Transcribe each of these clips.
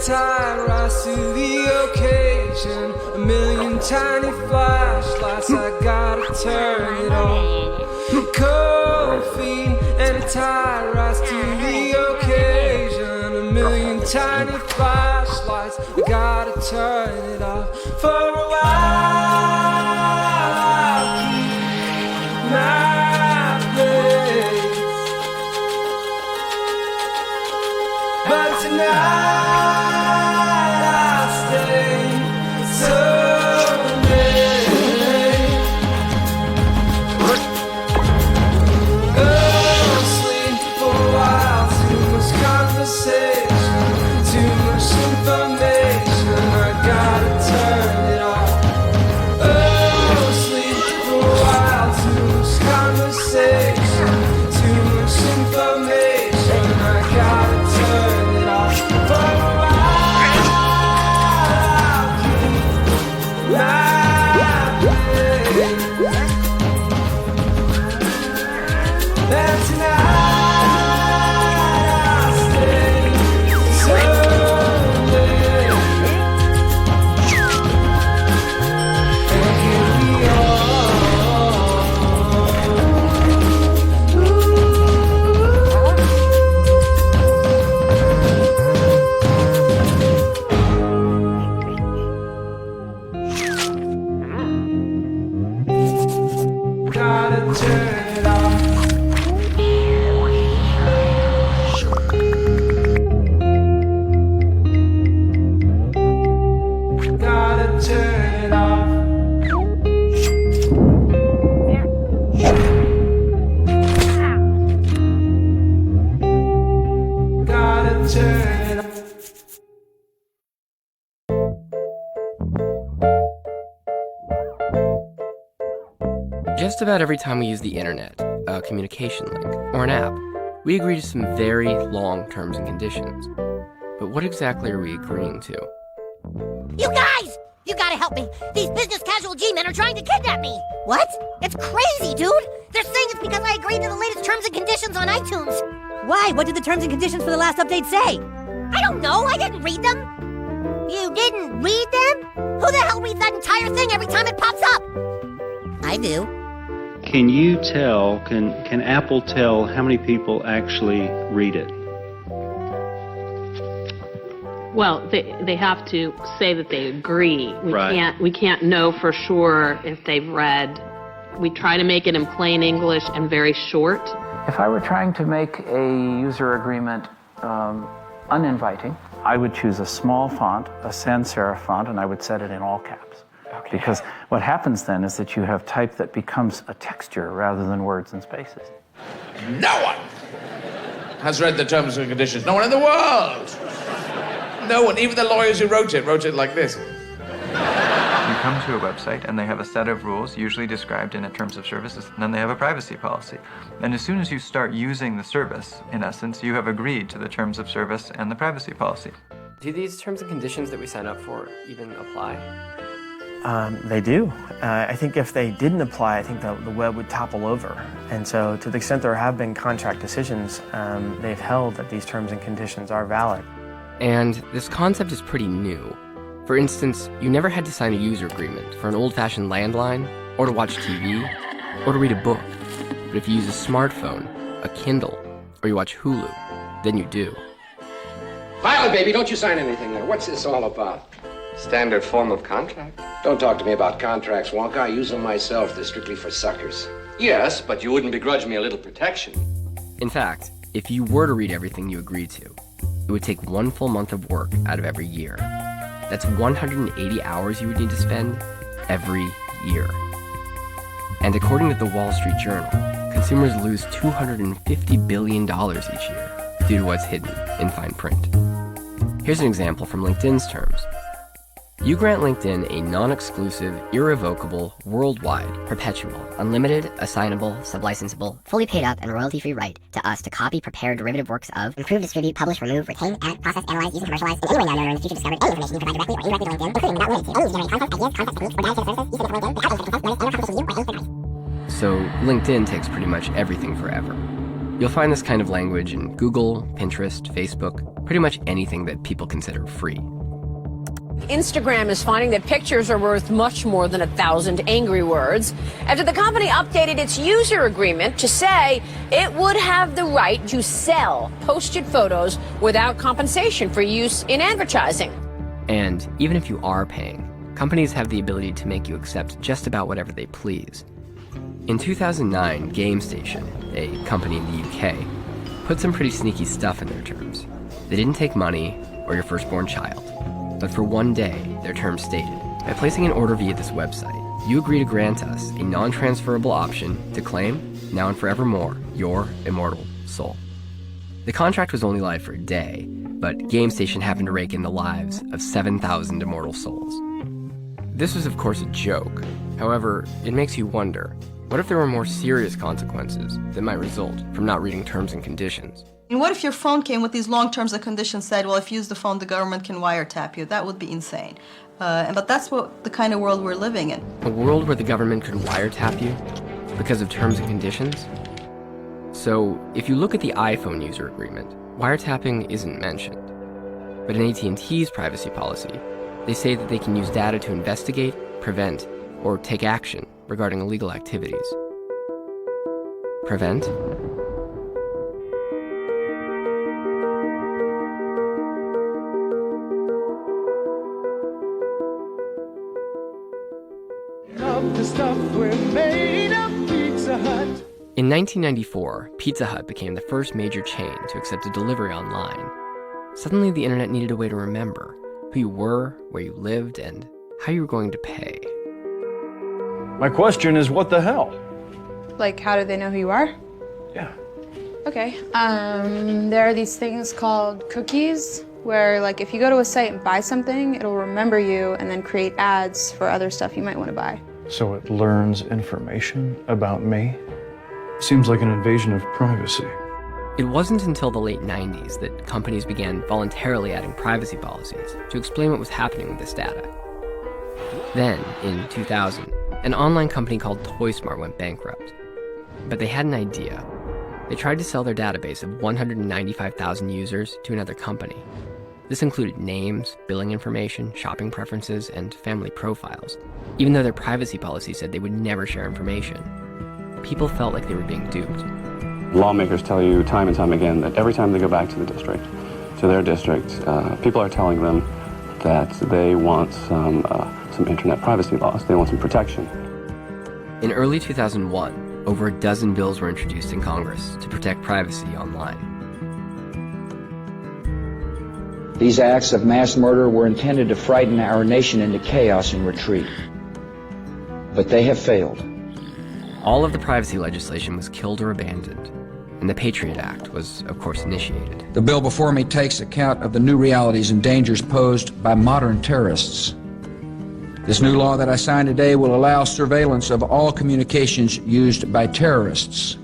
tide rise to the occasion. A million tiny flashlights, I gotta turn it on. Cold feet and a tide rise to the occasion. A million tiny flashlights, I gotta turn it off. For a while I'll keep my place, but tonight I'll stay so late. Oh, sleep for a while, too much conversation, too much information, I gotta turn it off. Oh, sleep for a while, too much conversation, too much information, I gotta turn it off. For a while I'll keep my place, and tonight I'll stay so late. And here we gotta turn it off. Gotta turn it off. Gotta turn it off. Just about every time we use the internet, a communication link, or an app, we agree to some very long terms and conditions. But what exactly are we agreeing to? You guys! You gotta help me! These business casual G-men are trying to kidnap me! What? It's crazy, dude! They're saying it's because I agreed to the latest terms and conditions on iTunes! Why? What did the terms and conditions for the last update say? I don't know! I didn't read them! You didn't read them? Who the hell reads that entire thing every time it pops up? I do. Can you tell, can Apple tell how many people actually read it? Well, they have to say that they agree. Right. We can't know for sure if they've read. We try to make it in plain English and very short. If I were trying to make a user agreement uninviting, I would choose a small font, a sans serif font, and I would set it in all caps. Okay. Because what happens then is that you have type that becomes a texture rather than words and spaces. No one has read the terms and conditions. No one in the world. No one, even the lawyers who wrote it like this. You come to a website and they have a set of rules, usually described in a terms of services, and then they have a privacy policy. And as soon as you start using the service, in essence, you have agreed to the terms of service and the privacy policy. Do these terms and conditions that we sign up for even apply? They do. I think if they didn't apply, I think the web would topple over. And so to the extent there have been contract decisions, they've held that these terms and conditions are valid. And this concept is pretty new. For instance, you never had to sign a user agreement for an old-fashioned landline, or to watch TV, or to read a book. But if you use a smartphone, a Kindle, or you watch Hulu, then you do. Violet, baby, don't you sign anything there. What's this all about? Standard form of contract. Don't talk to me about contracts, Wonka. I use them myself. They're strictly for suckers. Yes, but you wouldn't begrudge me a little protection. In fact, if you were to read everything you agreed to, it would take 1 full month of work out of every year. That's 180 hours you would need to spend every year. And according to the Wall Street Journal, consumers lose $250 billion each year due to what's hidden in fine print. Here's an example from LinkedIn's terms. You grant LinkedIn a non-exclusive, irrevocable, worldwide, perpetual, unlimited, assignable, sublicensable, fully paid up, and royalty-free right to us to copy, prepare derivative works of, improve, distribute, publish, remove, retain, edit, process, analyze, use, and commercialize in any way now known in the future discovered any information you provide directly or indirectly to LinkedIn, including but not limited to only generate content, ideas, concepts, techniques, or data services, use of LinkedIn, without LinkedIn, money, and or competition with you or any third party. So LinkedIn takes pretty much everything forever. You'll find this kind of language in Google, Pinterest, Facebook, pretty much anything that people consider free. Instagram is finding that pictures are worth much more than 1,000 angry words after the company updated its user agreement to say it would have the right to sell posted photos without compensation for use in advertising. And even if you are paying, companies have the ability to make you accept just about whatever they please. In 2009, GameStation, a company in the UK, put some pretty sneaky stuff in their terms. They didn't take money or your firstborn child. But for one day, their terms stated, by placing an order via this website, you agree to grant us a non-transferable option to claim, now and forevermore, your immortal soul. The contract was only live for a day, but GameStation happened to rake in the lives of 7,000 immortal souls. This was, of course, a joke. However, it makes you wonder, what if there were more serious consequences that might result from not reading terms and conditions? And what if your phone came with these long terms and conditions said, well, if you use the phone, the government can wiretap you? That would be insane. But that's the kind of world we're living in. A world where the government could wiretap you because of terms and conditions? So, if you look at the iPhone user agreement, wiretapping isn't mentioned. But in AT&T's privacy policy, they say that they can use data to investigate, prevent, or take action regarding illegal activities. Prevent? In 1994, Pizza Hut became the first major chain to accept a delivery online. Suddenly, the internet needed a way to remember who you were, where you lived, and how you were going to pay. My question is, what the hell? Like, how do they know who you are? Yeah. Okay. There are these things called cookies, where, like, if you go to a site and buy something, it'll remember you and then create ads for other stuff you might want to buy. So it learns information about me? Seems like an invasion of privacy. It wasn't until the late 90s that companies began voluntarily adding privacy policies to explain what was happening with this data. Then, in 2000, an online company called ToySmart went bankrupt. But they had an idea. They tried to sell their database of 195,000 users to another company. This included names, billing information, shopping preferences, and family profiles, even though their privacy policy said they would never share information. People felt like they were being duped. Lawmakers tell you time and time again that every time they go back to the district, to their district, people are telling them that they want some internet privacy laws. They want some protection. In early 2001, over a dozen bills were introduced in Congress to protect privacy online. These acts of mass murder were intended to frighten our nation into chaos and retreat. But they have failed. All of the privacy legislation was killed or abandoned, and the Patriot Act was, of course, initiated. The bill before me takes account of the new realities and dangers posed by modern terrorists. This new law that I signed today will allow surveillance of all communications used by terrorists,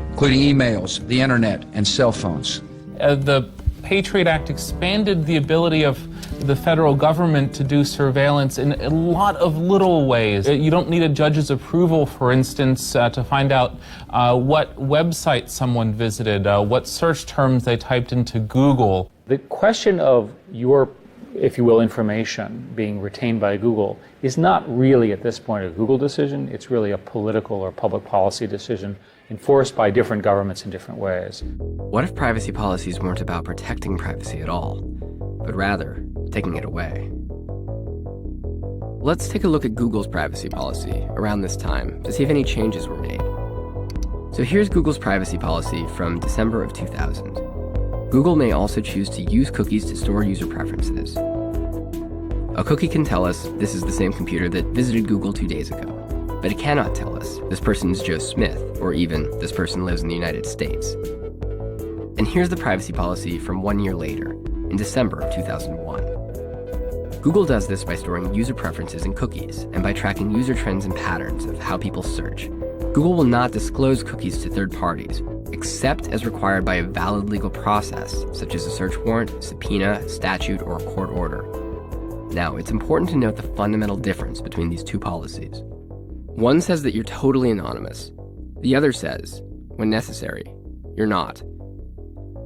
including emails, the internet, and cell phones. The Patriot Act expanded the ability of the federal government to do surveillance in a lot of little ways. You don't need a judge's approval, for instance, to find out what website someone visited, what search terms they typed into Google. The question of your, if you will, information being retained by Google is not really at this point a Google decision. It's really a political or public policy decision enforced by different governments in different ways. What if privacy policies weren't about protecting privacy at all, but rather taking it away? Let's take a look at Google's privacy policy around this time to see if any changes were made. So here's Google's privacy policy from December of 2000. Google may also choose to use cookies to store user preferences. A cookie can tell us this is the same computer that visited Google 2 days ago, but it cannot tell us this person is Joe Smith, or even this person lives in the United States. And here's the privacy policy from 1 year later, in December of 2001. Google does this by storing user preferences in cookies and by tracking user trends and patterns of how people search. Google will not disclose cookies to third parties, except as required by a valid legal process, such as a search warrant, subpoena, statute, or a court order. Now, it's important to note the fundamental difference between these two policies. One says that you're totally anonymous. The other says, when necessary. You're not.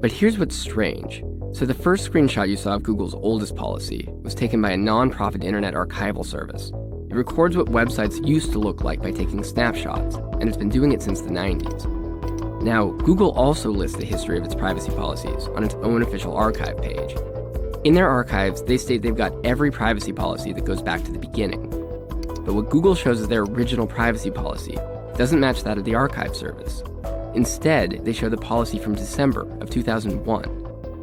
But here's what's strange. So the first screenshot you saw of Google's oldest policy was taken by a non-profit internet archival service. It records what websites used to look like by taking snapshots, and it's been doing it since the 90s. Now, Google also lists the history of its privacy policies on its own official archive page. In their archives, they state they've got every privacy policy that goes back to the beginning. But what Google shows as their original privacy policy doesn't match that of the archive service. Instead, they show the policy from December of 2001,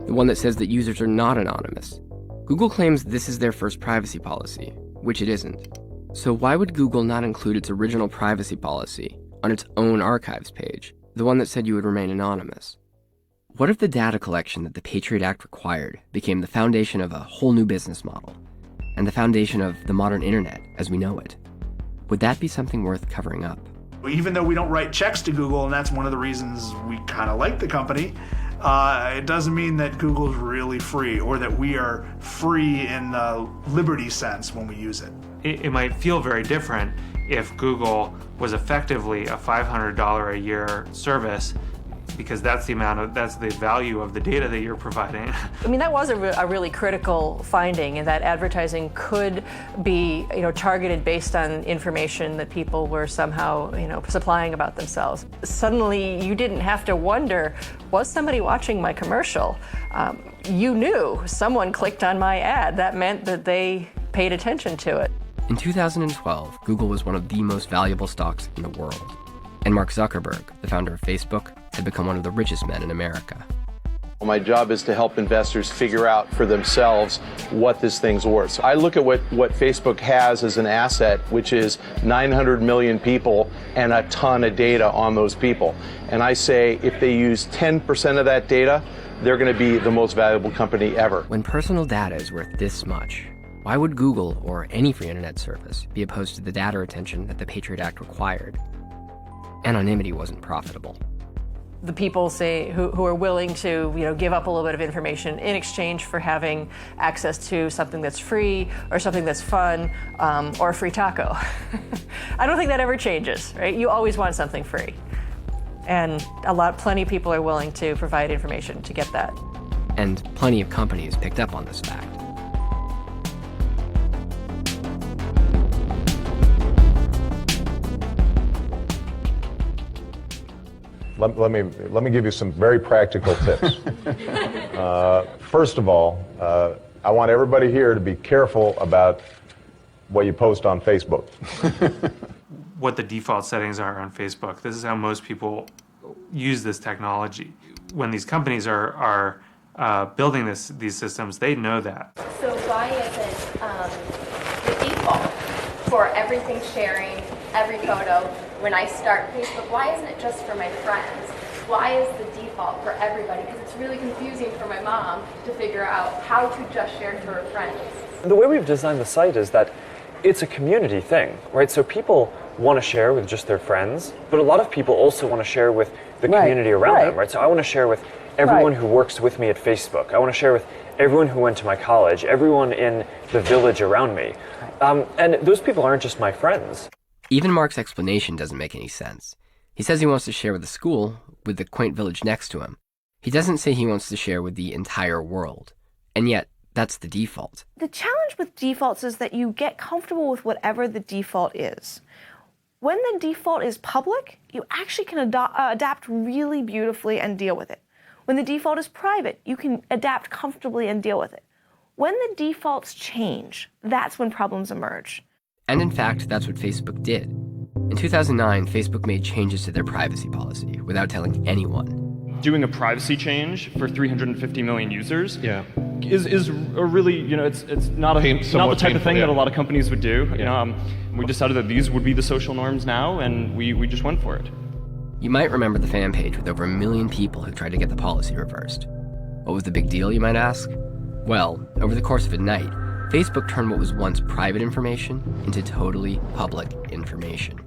the one that says that users are not anonymous. Google claims this is their first privacy policy, which it isn't. So why would Google not include its original privacy policy on its own archives page, the one that said you would remain anonymous? What if the data collection that the Patriot Act required became the foundation of a whole new business model, and the foundation of the modern internet as we know it? Would that be something worth covering up? Even though we don't write checks to Google, and that's one of the reasons we kind of like the company, it doesn't mean that Google's really free or that we are free in the liberty sense when we use it. It might feel very different if Google was effectively a $500 a year service, because that's the value of the data that you're providing. I mean, that was a really critical finding, in that advertising could be, targeted based on information that people were somehow, supplying about themselves. Suddenly, you didn't have to wonder, was somebody watching my commercial? You knew someone clicked on my ad. That meant that they paid attention to it. In 2012, Google was one of the most valuable stocks in the world. And Mark Zuckerberg, the founder of Facebook, had become one of the richest men in America. My job is to help investors figure out for themselves what this thing's worth. So I look at what Facebook has as an asset, which is 900 million people and a ton of data on those people. And I say if they use 10% of that data, they're going to be the most valuable company ever. When personal data is worth this much, why would Google or any free internet service be opposed to the data retention that the Patriot Act required? Anonymity wasn't profitable. The people who are willing to give up a little bit of information in exchange for having access to something that's free or something that's fun, or a free taco. I don't think that ever changes, right? You always want something free. And plenty of people are willing to provide information to get that. And plenty of companies picked up on this fact. Let me give you some very practical tips. First of all, I want everybody here to be careful about what you post on Facebook. What the default settings are on Facebook. This is how most people use this technology. When these companies are building these systems, they know that. So why isn't the default for everything sharing, every photo, when I start Facebook, why isn't it just for my friends? Why is the default for everybody? Because it's really confusing for my mom to figure out how to just share to her friends. The way we've designed the site is that it's a community thing, right? So people want to share with just their friends, but a lot of people also want to share with the community around them, right? So I want to share with everyone who works with me at Facebook. I want to share with everyone who went to my college, everyone in the village around me. And those people aren't just my friends. Even Mark's explanation doesn't make any sense. He says he wants to share with the school, with the quaint village next to him. He doesn't say he wants to share with the entire world. And yet, that's the default. The challenge with defaults is that you get comfortable with whatever the default is. When the default is public, you actually can adapt really beautifully and deal with it. When the default is private, you can adapt comfortably and deal with it. When the defaults change, that's when problems emerge. And in fact, that's what Facebook did. In 2009, Facebook made changes to their privacy policy without telling anyone. Doing a privacy change for 350 million users is a really, it's not the type of thing that a lot of companies would do. We decided that these would be the social norms now, and we just went for it. You might remember the fan page with over 1 million people who tried to get the policy reversed. What was the big deal, you might ask? Well, over the course of a night, Facebook turned what was once private information into totally public information.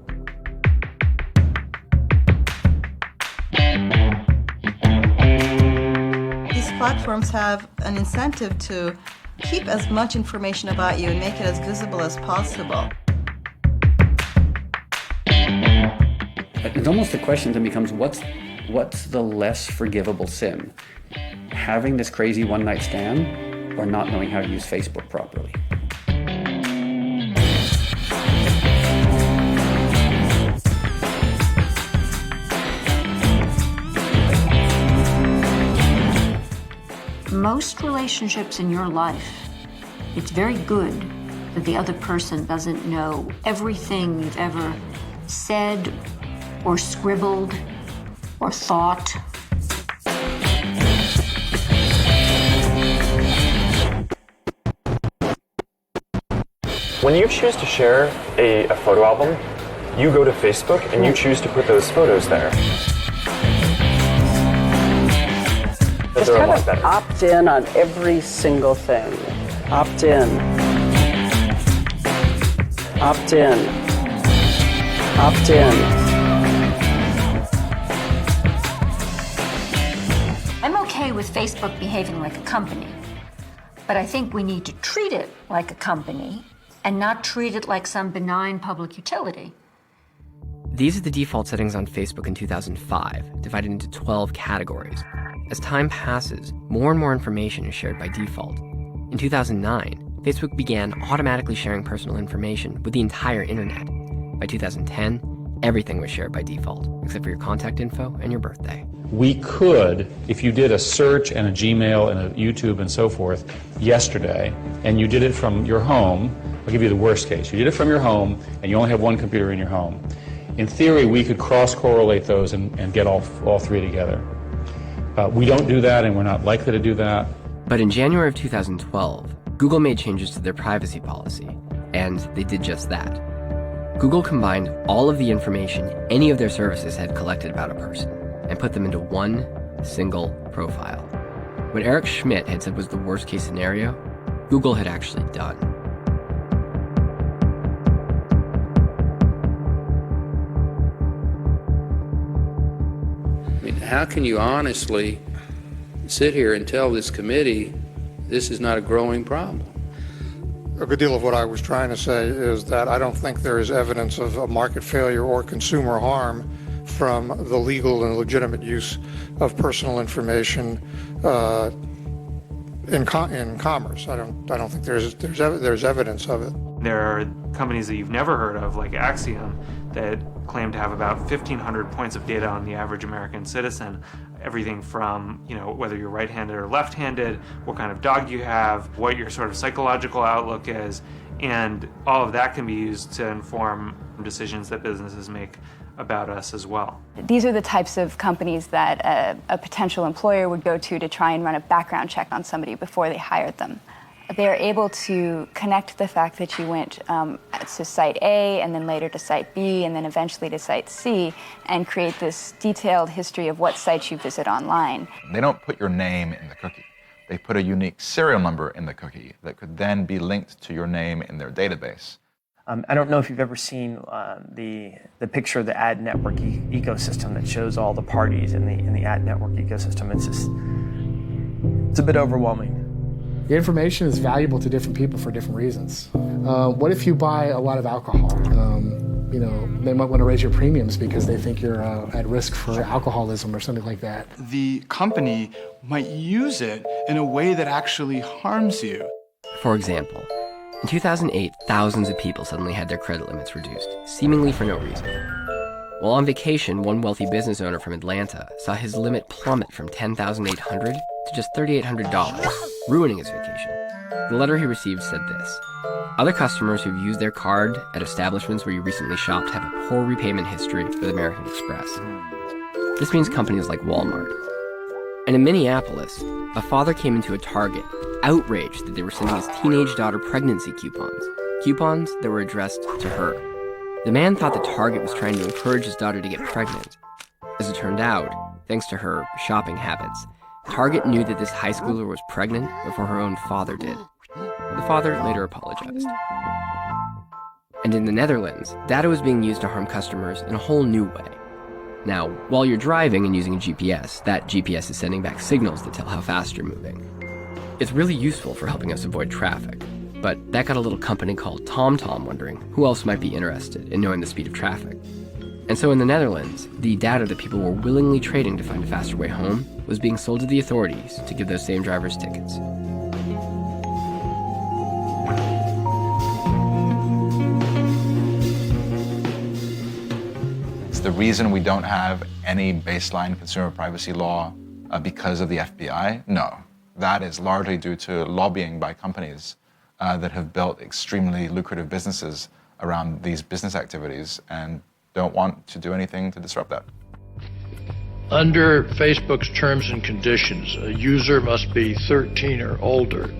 These platforms have an incentive to keep as much information about you and make it as visible as possible. It's almost the question then becomes, what's What's the less forgivable sin? Having this crazy one-night stand or not knowing how to use Facebook properly? Most relationships in your life, it's very good that the other person doesn't know everything you've ever said or scribbled or thought. When you choose to share a photo album, you go to Facebook and you choose to put those photos there. Just kind of opt in on every single thing. Opt in. Opt in. Opt in. I'm okay with Facebook behaving like a company, but I think we need to treat it like a company and not treat it like some benign public utility. These are the default settings on Facebook in 2005, divided into 12 categories. As time passes, more and more information is shared by default. In 2009, Facebook began automatically sharing personal information with the entire internet. By 2010, everything was shared by default, except for your contact info and your birthday. We could, if you did a search and a Gmail and a YouTube and so forth yesterday, and you did it from your home, I'll give you the worst case. You did it from your home, and you only have one computer in your home. In theory, we could cross-correlate those and get all three together. We don't do that, and we're not likely to do that. But in January of 2012, Google made changes to their privacy policy, and they did just that. Google combined all of the information any of their services had collected about a person and put them into one single profile. What Eric Schmidt had said was the worst-case scenario, Google had actually done. How can you honestly sit here and tell this committee this is not a growing problem? A good deal of what I was trying to say is that I don't think there is evidence of a market failure or consumer harm from the legal and legitimate use of personal information in commerce. I don't think there's evidence of it. There are companies that you've never heard of, like Axiom, that claim to have about 1,500 points of data on the average American citizen. Everything from, whether you're right-handed or left-handed, what kind of dog you have, what your sort of psychological outlook is, and all of that can be used to inform decisions that businesses make about us as well. These are the types of companies that a potential employer would go to try and run a background check on somebody before they hired them. They're able to connect the fact that you went to site A and then later to site B and then eventually to site C and create this detailed history of what sites you visit online. They don't put your name in the cookie. They put a unique serial number in the cookie that could then be linked to your name in their database. I don't know if you've ever seen the picture of the ad network ecosystem that shows all the parties in the ad network ecosystem. It's a bit overwhelming. The information is valuable to different people for different reasons. What if you buy a lot of alcohol? They might want to raise your premiums because they think you're at risk for alcoholism or something like that. The company might use it in a way that actually harms you. For example, in 2008, thousands of people suddenly had their credit limits reduced, seemingly for no reason. While on vacation, one wealthy business owner from Atlanta saw his limit plummet from $10,800 to just $3,800, ruining his vacation. The letter he received said this: "Other customers who've used their card at establishments where you recently shopped have a poor repayment history with American Express." This means companies like Walmart. And in Minneapolis, a father came into a Target, outraged that they were sending his teenage daughter pregnancy coupons that were addressed to her. The man thought the Target was trying to encourage his daughter to get pregnant. As it turned out, thanks to her shopping habits, Target knew that this high schooler was pregnant before her own father did. The father later apologized. And in the Netherlands, data was being used to harm customers in a whole new way. Now, while you're driving and using a GPS, that GPS is sending back signals that tell how fast you're moving. It's really useful for helping us avoid traffic, but that got a little company called TomTom wondering who else might be interested in knowing the speed of traffic. And so in the Netherlands, the data that people were willingly trading to find a faster way home was being sold to the authorities to give those same drivers tickets. It's the reason we don't have any baseline consumer privacy law because of the FBI? No. That is largely due to lobbying by companies that have built extremely lucrative businesses around these business activities and don't want to do anything to disrupt that. Under Facebook's terms and conditions, a user must be 13 or older.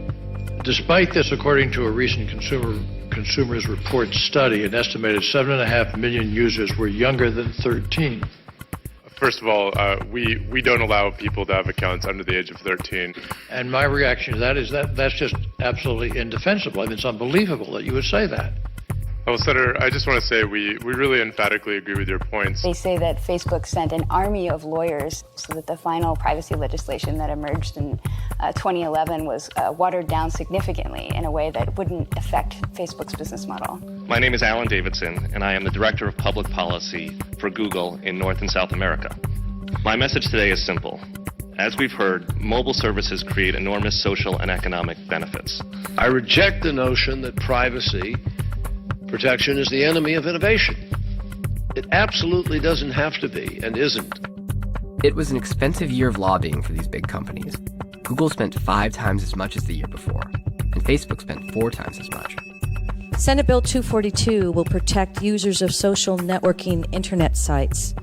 Despite this, according to a recent Consumers Report study, an estimated 7.5 million users were younger than 13. First of all, we don't allow people to have accounts under the age of 13. And my reaction to that is that's just absolutely indefensible. I mean, it's unbelievable that you would say that. Well, Senator, I just want to say we really emphatically agree with your points. They say that Facebook sent an army of lawyers so that the final privacy legislation that emerged in 2011 was watered down significantly in a way that wouldn't affect Facebook's business model. My name is Alan Davidson, and I am the Director of Public Policy for Google in North and South America. My message today is simple. As we've heard, mobile services create enormous social and economic benefits. I reject the notion that privacy protection is the enemy of innovation. It absolutely doesn't have to be, and isn't. It was an expensive year of lobbying for these big companies. Google spent 5 times as much as the year before, and Facebook spent 4 times as much. Senate Bill 242 will protect users of social networking internet sites.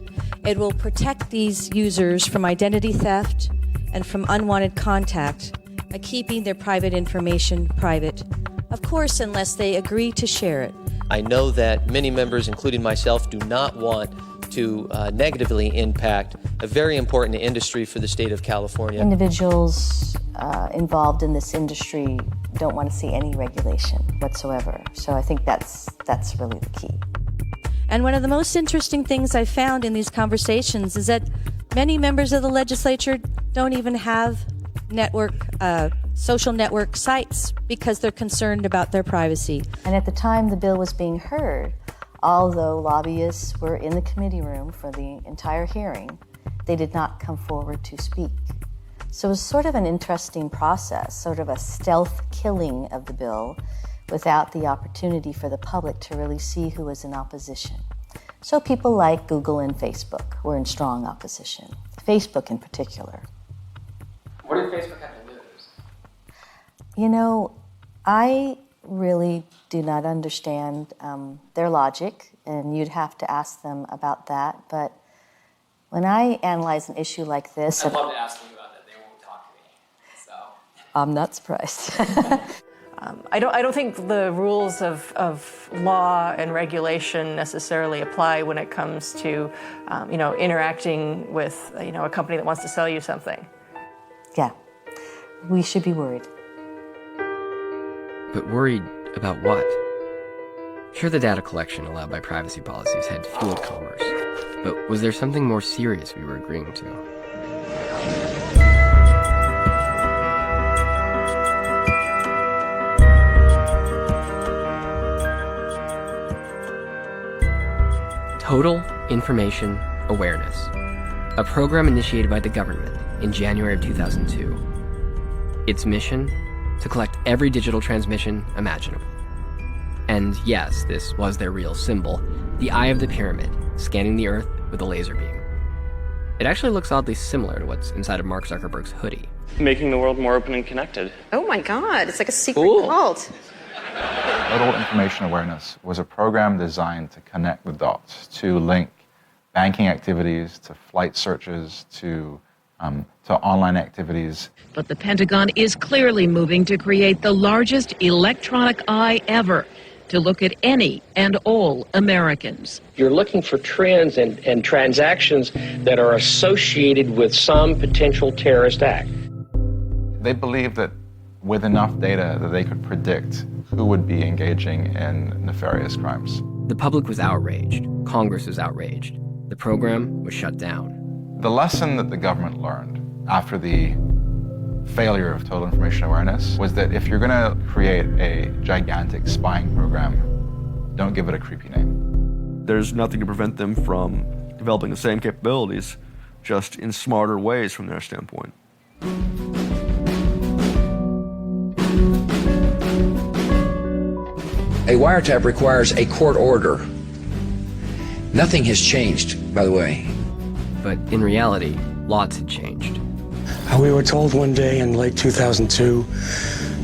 It will protect these users from identity theft and from unwanted contact by keeping their private information private, of course, unless they agree to share it. I know that many members, including myself, do not want to negatively impact a very important industry for the state of California. Individuals involved in this industry don't want to see any regulation whatsoever. So I think that's really the key. And one of the most interesting things I found in these conversations is that many members of the legislature don't even have social network sites because they're concerned about their privacy. And at the time the bill was being heard, although lobbyists were in the committee room for the entire hearing, they did not come forward to speak. So it was sort of an interesting process, sort of a stealth killing of the bill without the opportunity for the public to really see who was in opposition. So people like Google and Facebook were in strong opposition, Facebook in particular. What did Facebook have to lose? You know, I really do not understand their logic, and you'd have to ask them about that. But when I analyze an issue like this... I'd love to ask them about that. They won't talk to me, so... I'm not surprised. I don't think the rules of law and regulation necessarily apply when it comes to, interacting with, a company that wants to sell you something. Yeah, we should be worried. But worried about what? Sure, the data collection allowed by privacy policies had fueled commerce, but was there something more serious we were agreeing to? Total Information Awareness, a program initiated by the government in January of 2002. Its mission? To collect every digital transmission imaginable. And yes, this was their real symbol, the eye of the pyramid, scanning the Earth with a laser beam. It actually looks oddly similar to what's inside of Mark Zuckerberg's hoodie. Making the world more open and connected. Oh my God, it's like a secret cult. Total Information Awareness was a program designed to connect the dots, to link banking activities, to flight searches, to online activities. But the Pentagon is clearly moving to create the largest electronic eye ever to look at any and all Americans. You're looking for trends and transactions that are associated with some potential terrorist act. They believed that with enough data that they could predict who would be engaging in nefarious crimes. The public was outraged. Congress was outraged. The program was shut down. The lesson that the government learned after the failure of Total Information Awareness was that if you're going to create a gigantic spying program, don't give it a creepy name. there's nothing to prevent them from developing the same capabilities, just in smarter ways from their standpoint. A wiretap requires a court order. Nothing has changed, by the way. But in reality, lots had changed. We were told one day in late 2002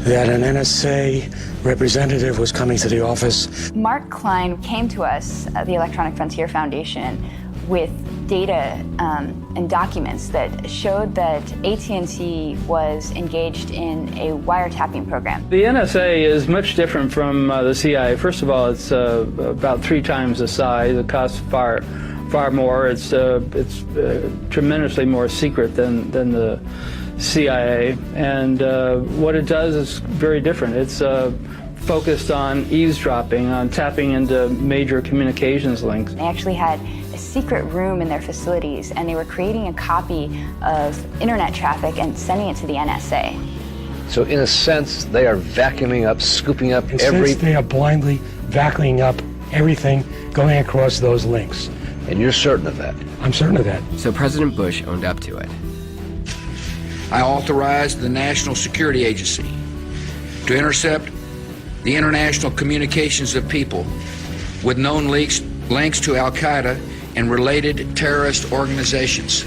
that an NSA representative was coming to the office. Mark Klein came to us at the Electronic Frontier Foundation with data and documents that showed that AT&T was engaged in a wiretapping program. The NSA is much different from the CIA. First of all, it's about 3 times the size. It costs far more. It's tremendously more secret than the CIA. And what it does is very different. It's focused on eavesdropping, on tapping into major communications links. They actually had a secret room in their facilities, and they were creating a copy of internet traffic and sending it to the NSA. So in a sense, they are vacuuming up, scooping up They are blindly vacuuming up everything going across those links. And you're certain of that? I'm certain of that. So President Bush owned up to it. I authorized the National Security Agency to intercept the international communications of people with known links to Al-Qaeda and related terrorist organizations.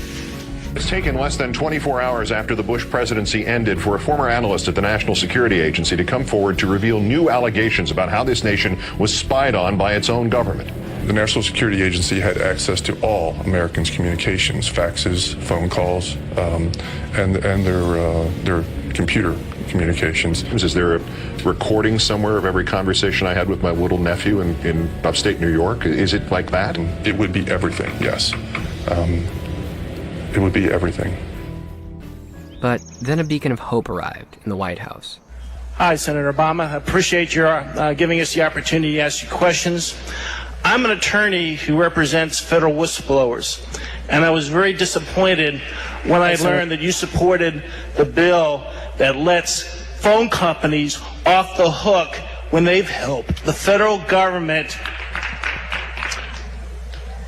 It's taken less than 24 hours after the Bush presidency ended for a former analyst at the National Security Agency to come forward to reveal new allegations about how this nation was spied on by its own government. The National Security Agency had access to all Americans' communications, faxes, phone calls, and their computer communications. Is there a recording somewhere of every conversation I had with my little nephew in upstate New York? Is it like that? It would be everything, yes. It would be everything. But then a beacon of hope arrived in the White House. Hi, Senator Obama. I appreciate your giving us the opportunity to ask you questions. I'm an attorney who represents federal whistleblowers, and I was very disappointed when I learned that you supported the bill that lets phone companies off the hook when they've helped the federal government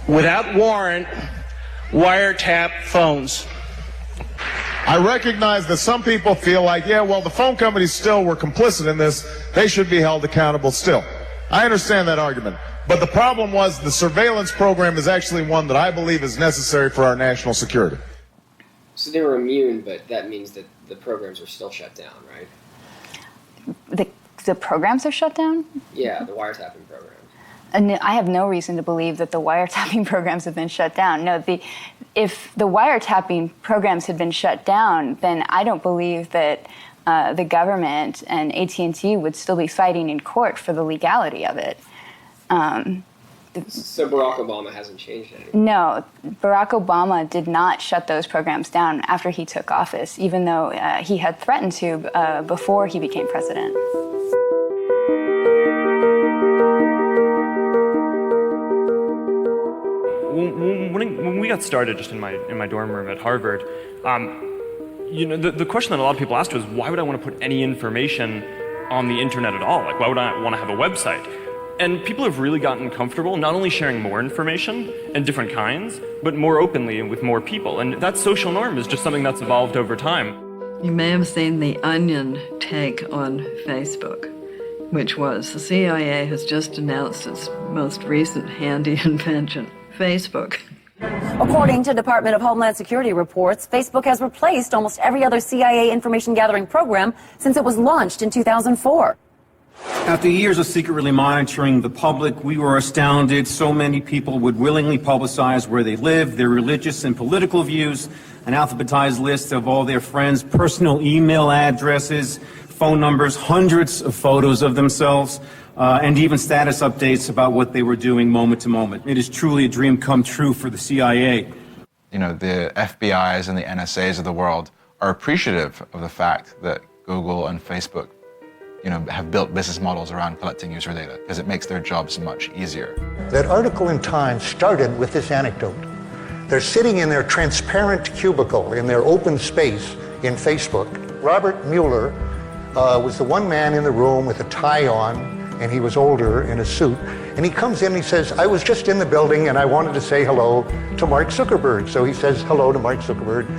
without warrant wiretap phones. I recognize that some people feel like, yeah, well, the phone companies still were complicit in this. They should be held accountable still. I understand that argument. But the problem was the surveillance program is actually one that I believe is necessary for our national security. So they were immune, but that means that the programs are still shut down, right? The programs are shut down? Yeah, the wiretapping programs. And I have no reason to believe that the wiretapping programs have been shut down. No, if the wiretapping programs had been shut down, then I don't believe that the government and AT&T would still be fighting in court for the legality of it. So Barack Obama hasn't changed anything? No, Barack Obama did not shut those programs down after he took office, even though he had threatened to before he became president. When we got started just in my dorm room at Harvard, the question that a lot of people asked was, why would I want to put any information on the internet at all? Like, why would I want to have a website? And people have really gotten comfortable not only sharing more information and different kinds, but more openly and with more people. And that social norm is just something that's evolved over time. You may have seen the Onion take on Facebook, which was the CIA has just announced its most recent handy invention, Facebook. According to Department of Homeland Security reports, Facebook has replaced almost every other CIA information gathering program since it was launched in 2004. After years of secretly monitoring the public, we were astounded so many people would willingly publicize where they live, their religious and political views, an alphabetized list of all their friends' personal email addresses, phone numbers, hundreds of photos of themselves, and even status updates about what they were doing moment to moment. It is truly a dream come true for the CIA. You know, the FBIs and the NSAs of the world are appreciative of the fact that Google and Facebook have built business models around collecting user data because it makes their jobs much easier. That article in Time started with this anecdote. They're sitting in their transparent cubicle in their open space in Facebook. Robert Mueller was the one man in the room with a tie on, and he was older in a suit, And he comes in and he says, I was just in the building and I wanted to say hello to Mark Zuckerberg. So he says hello to Mark Zuckerberg,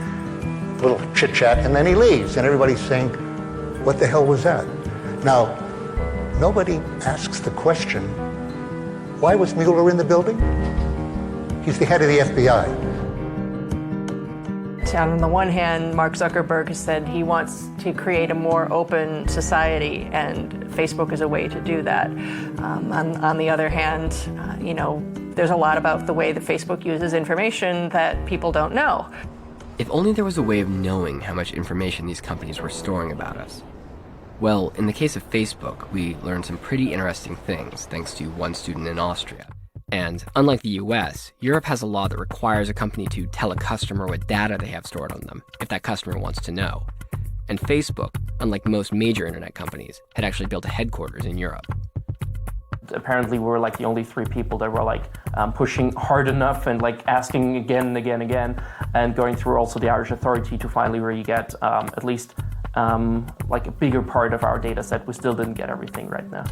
little chit chat, and then he leaves. And everybody's saying, what the hell was that? Now, nobody asks the question, why was Mueller in the building? He's the head of the FBI. On the one hand, Mark Zuckerberg has said he wants to create a more open society, and Facebook is a way to do that. On the other hand, there's a lot about the way that Facebook uses information that people don't know. If only there was a way of knowing how much information these companies were storing about us. Well, in the case of Facebook, we learned some pretty interesting things thanks to one student in Austria. And unlike the US, Europe has a law that requires a company to tell a customer what data they have stored on them, if that customer wants to know. And Facebook, unlike most major internet companies, had actually built a headquarters in Europe. Apparently we were like the only 3 people that were like pushing hard enough and like asking again and again and again, and going through also the Irish authority to finally really get at least like a bigger part of our data set. We still didn't get everything right now.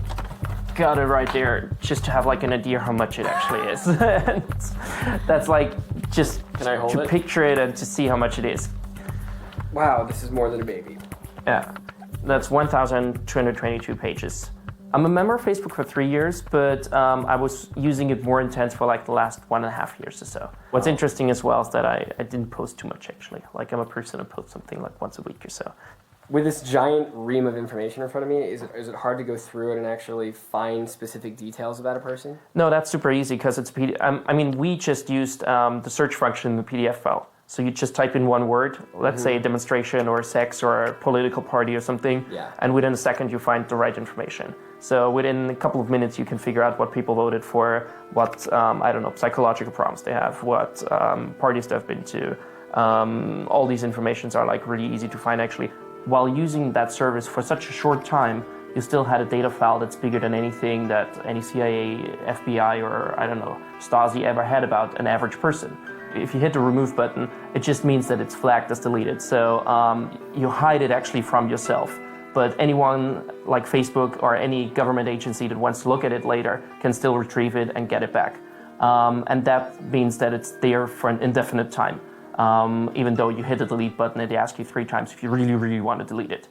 Got it right there, just to have like an idea how much it actually is. That's like just to picture it and to see how much it is. Wow, this is more than a baby. Yeah, that's 1,222 pages. I'm a member of Facebook for 3 years, but I was using it more intense for like the last 1.5 years or so. What's interesting as well is that I didn't post too much actually. Like I'm a person who posts something like once a week or so. With this giant ream of information in front of me, is it hard to go through it and actually find specific details about a person? No, that's super easy because it's PDF. I mean, we just used the search function in the PDF file. So you just type in one word, let's say demonstration or sex or a political party or something, and within a second you find the right information. So within a couple of minutes you can figure out what people voted for, what, psychological problems they have, what parties they've been to. All these informations are like really easy to find actually. While using that service for such a short time, you still had a data file that's bigger than anything that any CIA, FBI, or Stasi ever had about an average person. If you hit the remove button, it just means that it's flagged as deleted. So you hide it actually from yourself. But anyone like Facebook or any government agency that wants to look at it later can still retrieve it and get it back. And that means that it's there for an indefinite time. Even though you hit the delete button and they ask you 3 times if you really, really want to delete it.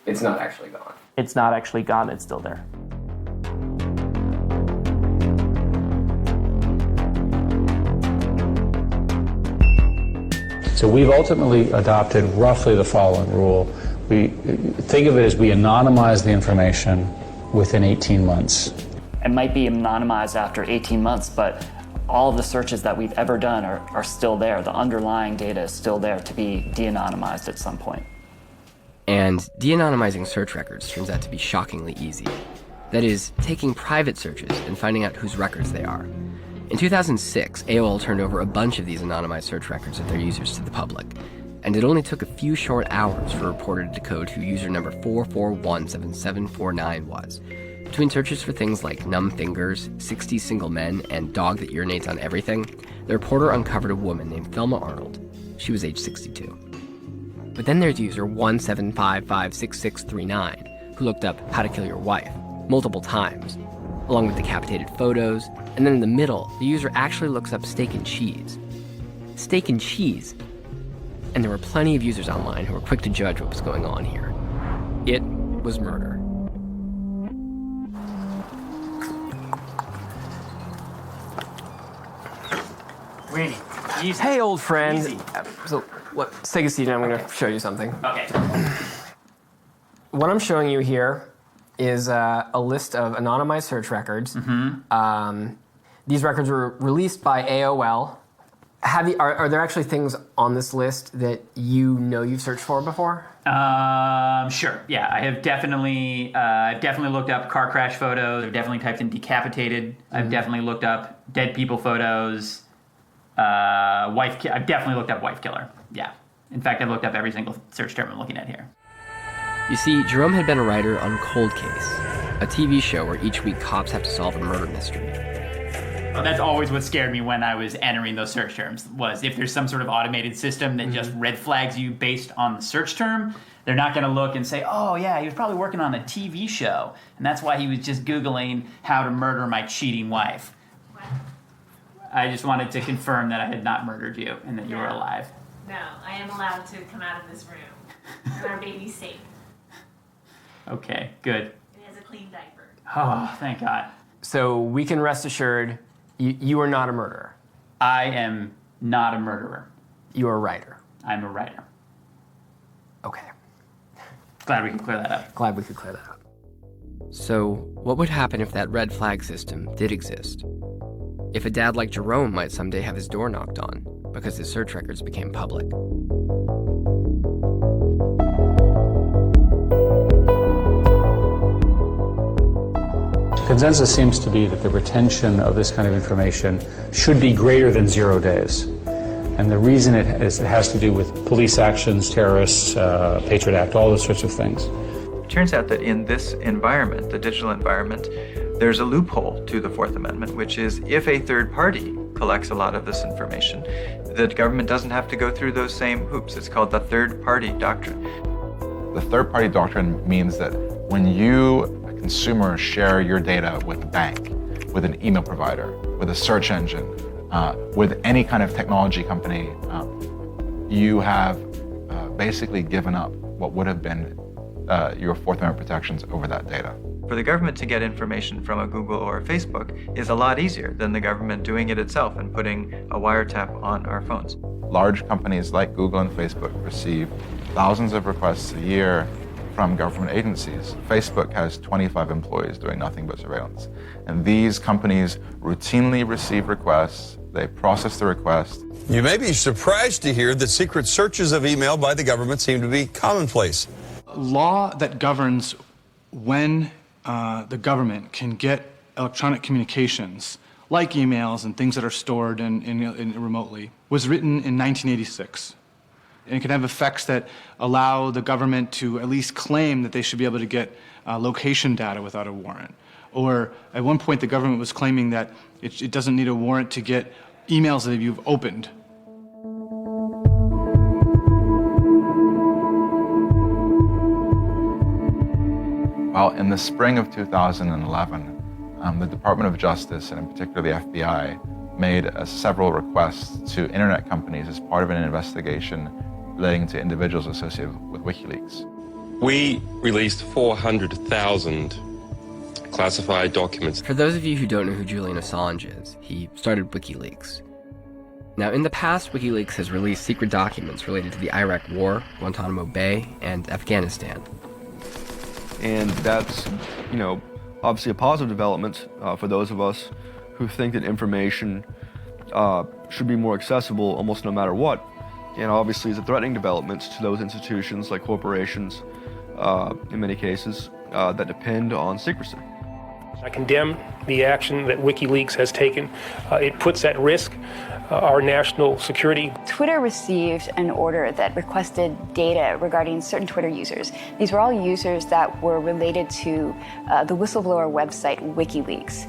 It's not actually gone. It's not actually gone, it's still there. So we've ultimately adopted roughly the following rule. We think of it as we anonymize the information within 18 months. It might be anonymized after 18 months, but all of the searches that we've ever done are still there. The underlying data is still there to be de-anonymized at some point. And de-anonymizing search records turns out to be shockingly easy. That is, taking private searches and finding out whose records they are. In 2006, AOL turned over a bunch of these anonymized search records of their users to the public, and it only took a few short hours for a reporter to decode who user number 4417749 was. Between searches for things like numb fingers, 60 single men, and dog that urinates on everything, the reporter uncovered a woman named Thelma Arnold. She was age 62. But then there's user 1755669, who looked up how to kill your wife multiple times, along with decapitated photos, and then in the middle, the user actually looks up steak and cheese. Steak and cheese! And there were plenty of users online who were quick to judge what was going on here. It was murder. Really? Easy. Hey, old friend. Easy. So, let's take a seat and I'm going to show you something. Okay. What I'm showing you here is a list of anonymized search records. These records were released by AOL. Are there actually things on this list that you've searched for before? Sure. Yeah, I have definitely looked up car crash photos. I've definitely typed in decapitated. I've definitely looked up dead people photos. I've definitely looked up wife killer. Yeah. In fact, I've looked up every single search term I'm looking at here. You see, Jerome had been a writer on Cold Case, a TV show where each week cops have to solve a murder mystery. Well, that's always what scared me when I was entering those search terms, was if there's some sort of automated system that just red flags you based on the search term, they're not going to look and say, oh yeah, he was probably working on a TV show, and that's why he was just Googling how to murder my cheating wife. I just wanted to confirm that I had not murdered you and that you were alive. No, I am allowed to come out of this room. And our baby's safe. Okay, good. It has a clean diaper. Oh, thank God. So we can rest assured you are not a murderer. I am not a murderer. You are a writer. I'm a writer. Okay. Glad we could clear that up. Glad we could clear that up. So, what would happen if that red flag system did exist? If a dad like Jerome might someday have his door knocked on because his search records became public. Consensus seems to be that the retention of this kind of information should be greater than 0 days. And the reason it has to do with police actions, terrorists, Patriot Act, all those sorts of things. It turns out that in this environment, the digital environment, there's a loophole to the Fourth Amendment, which is if a third party collects a lot of this information, the government doesn't have to go through those same hoops. It's called the third party doctrine. The third party doctrine means that when you, a consumer, share your data with a bank, with an email provider, with a search engine, with any kind of technology company, you have basically given up what would have been your Fourth Amendment protections over that data. For the government to get information from a Google or a Facebook is a lot easier than the government doing it itself and putting a wiretap on our phones. Large companies like Google and Facebook receive thousands of requests a year from government agencies. Facebook has 25 employees doing nothing but surveillance. And these companies routinely receive requests, they process the request. You may be surprised to hear that secret searches of email by the government seem to be commonplace. Law that governs when the government can get electronic communications, like emails and things that are stored in remotely, was written in 1986. And it can have effects that allow the government to at least claim that they should be able to get location data without a warrant. Or at one point, the government was claiming that it doesn't need a warrant to get emails that you've opened. Well, in the spring of 2011, the Department of Justice, and in particular the FBI, made several requests to internet companies as part of an investigation relating to individuals associated with WikiLeaks. We released 400,000 classified documents. For those of you who don't know who Julian Assange is, he started WikiLeaks. Now, in the past, WikiLeaks has released secret documents related to the Iraq War, Guantanamo Bay, and Afghanistan. And that's, obviously a positive development for those of us who think that information should be more accessible almost no matter what. And obviously is a threatening development to those institutions like corporations, in many cases, that depend on secrecy. I condemn the action that WikiLeaks has taken. It puts at risk our national security. Twitter received an order that requested data regarding certain Twitter users. These were all users that were related to the whistleblower website WikiLeaks.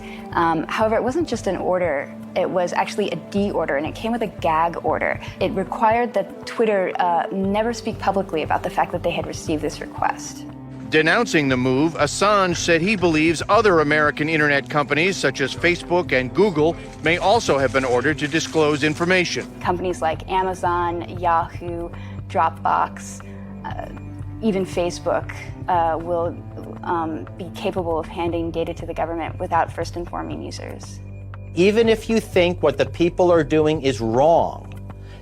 However, it wasn't just an order, it was actually a D order, and it came with a gag order. It required that Twitter never speak publicly about the fact that they had received this request. Denouncing the move, Assange said he believes other American internet companies, such as Facebook and Google, may also have been ordered to disclose information. Companies like Amazon, Yahoo, Dropbox, even Facebook will be capable of handing data to the government without first informing users. Even if you think what the people are doing is wrong,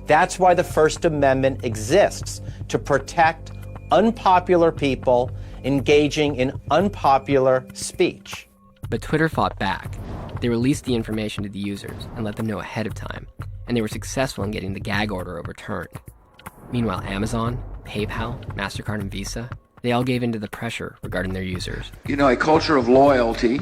that's why the First Amendment exists, to protect unpopular people engaging in unpopular speech. But Twitter fought back. They released the information to the users and let them know ahead of time, and they were successful in getting the gag order overturned. Meanwhile, Amazon, PayPal, MasterCard, and Visa, they all gave in to the pressure regarding their users. A culture of loyalty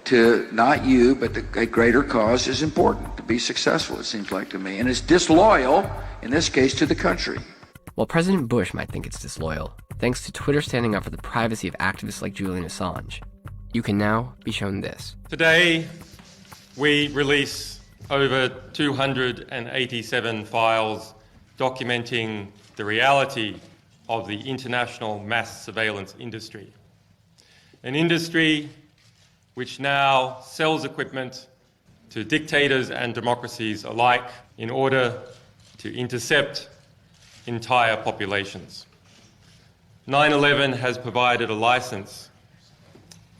to not you, but a greater cause is important to be successful, it seems like to me. And it's disloyal, in this case, to the country. While President Bush might think it's disloyal, thanks to Twitter standing up for the privacy of activists like Julian Assange, you can now be shown this. Today, We release over 287 files documenting the reality of the international mass surveillance industry. An industry which now sells equipment to dictators and democracies alike in order to intercept entire populations. 9/11 has provided a license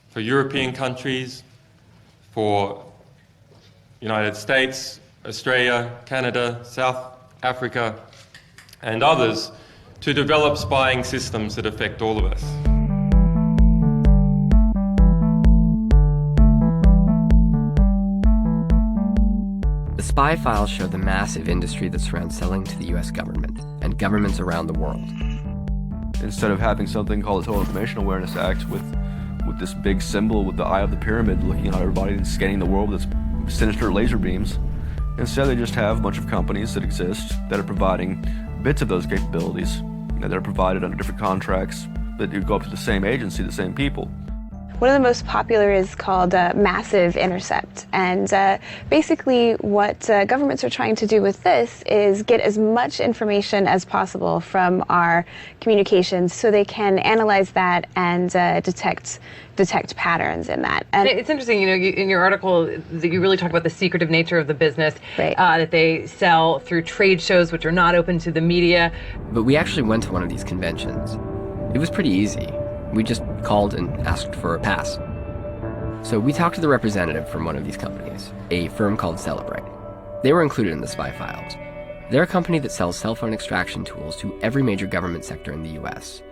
for European countries, for United States, Australia, Canada, South Africa, and others to develop spying systems that affect all of us. The spy files show the massive industry that surrounds selling to the US government and governments around the world. Instead of having something called the Total Information Awareness Act with this big symbol with the eye of the pyramid looking at everybody and scanning the world with its sinister laser beams, instead they just have a bunch of companies that exist that are providing bits of those capabilities that are provided under different contracts that go up to the same agency, the same people. One of the most popular is called Massive Intercept, and basically what governments are trying to do with this is get as much information as possible from our communications so they can analyze that and detect patterns in that. And it's interesting, in your article, that you really talk about the secretive nature of the business, that they sell through trade shows which are not open to the media. But we actually went to one of these conventions. It was pretty easy. We just called and asked for a pass. So we talked to the representative from one of these companies, a firm called Celebrate. They were included in the spy files. They're a company that sells cell phone extraction tools to every major government sector in the US.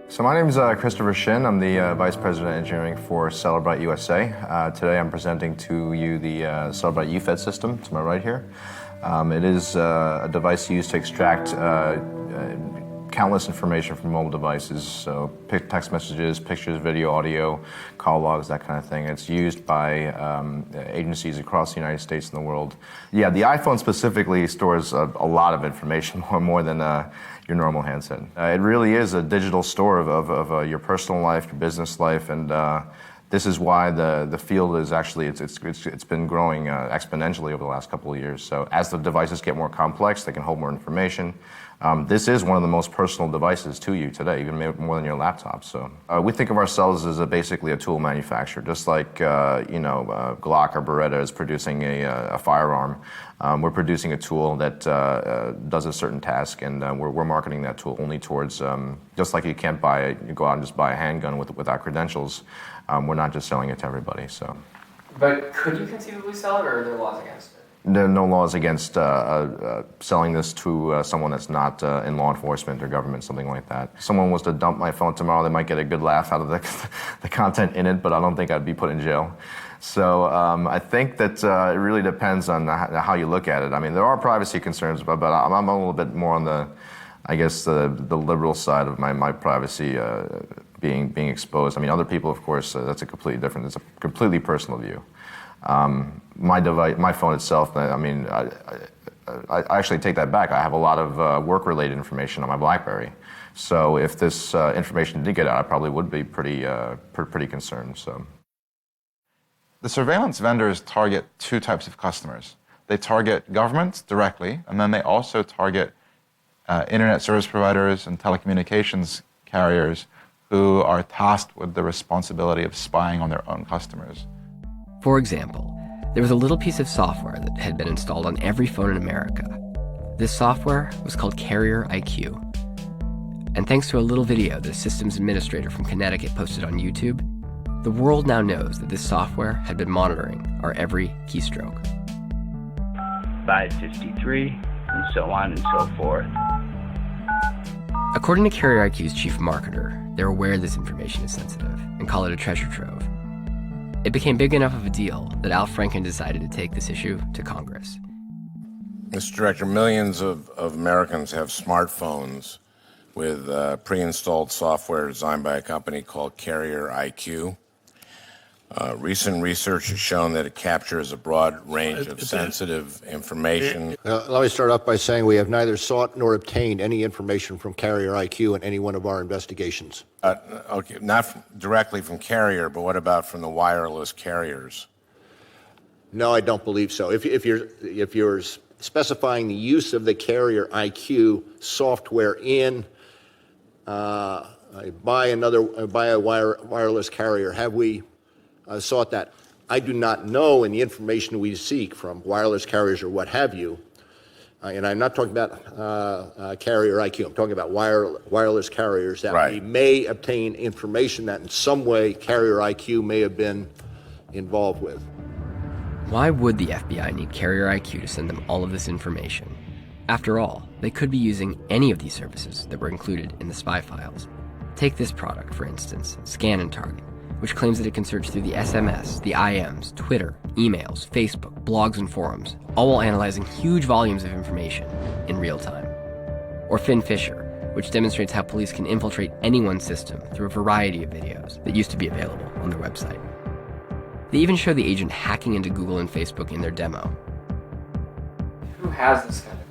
So my name is Christopher Shin. I'm the Vice President of Engineering for Celebrate USA. Today I'm presenting to you the Celebrate UFED system, to my right here. It is a device used to extract countless information from mobile devices, so text messages, pictures, video, audio, call logs, that kind of thing. It's used by agencies across the United States and the world. Yeah, the iPhone specifically stores a lot of information, more than your normal handset. It really is a digital store of your personal life, your business life, and this is why the field is actually, it's been growing exponentially over the last couple of years. So as the devices get more complex, they can hold more information. This is one of the most personal devices to you today, even more than your laptop. So we think of ourselves as basically a tool manufacturer, just like Glock or Beretta is producing a firearm. We're producing a tool that does a certain task, and we're marketing that tool only towards, just like you can't go out and just buy a handgun without credentials. We're not just selling it to everybody. So. But could you conceivably sell it, or are there laws against it? There are no laws against selling this to someone that's not in law enforcement or government, something like that. If someone was to dump my phone tomorrow, they might get a good laugh out of the content in it, but I don't think I'd be put in jail. So I think that it really depends on how you look at it. I mean, there are privacy concerns, but I'm a little bit more on the liberal side of my privacy being exposed. I mean, other people, of course, that's a completely different, it's a completely personal view. My device, my phone itself, I mean, I actually take that back. I have a lot of work-related information on my BlackBerry. So if this information did get out, I probably would be pretty concerned. So. The surveillance vendors target two types of customers. They target governments directly, and then they also target internet service providers and telecommunications carriers who are tasked with the responsibility of spying on their own customers. For example, there was a little piece of software that had been installed on every phone in America. This software was called Carrier IQ. And thanks to a little video the systems administrator from Connecticut posted on YouTube, the world now knows that this software had been monitoring our every keystroke. 553, and so on and so forth. According to Carrier IQ's chief marketer, they're aware this information is sensitive and call it a treasure trove. It became big enough of a deal that Al Franken decided to take this issue to Congress. Mr. Director, millions of Americans have smartphones with pre-installed software designed by a company called Carrier IQ. Recent research has shown that it captures a broad range of sensitive information. Let me start off by saying we have neither sought nor obtained any information from Carrier IQ in any one of our investigations. Okay, not directly from Carrier, but what about from the wireless carriers? No, I don't believe so. If you're specifying the use of the carrier IQ software in by a wireless carrier, have we sought that? I do not know in the information we seek from wireless carriers or what have you, and I'm not talking about carrier IQ, I'm talking about wireless carriers that we may obtain information that in some way carrier IQ may have been involved with. Why would the FBI need carrier IQ to send them all of this information? After all, they could be using any of these services that were included in the spy files. Take this product, for instance, Scan and Target, which claims that it can search through the SMS, the IMs, Twitter, emails, Facebook, blogs, and forums, all while analyzing huge volumes of information in real time. Or FinFisher, which demonstrates how police can infiltrate anyone's system through a variety of videos that used to be available on their website. They even show the agent hacking into Google and Facebook in their demo. Who has this kind of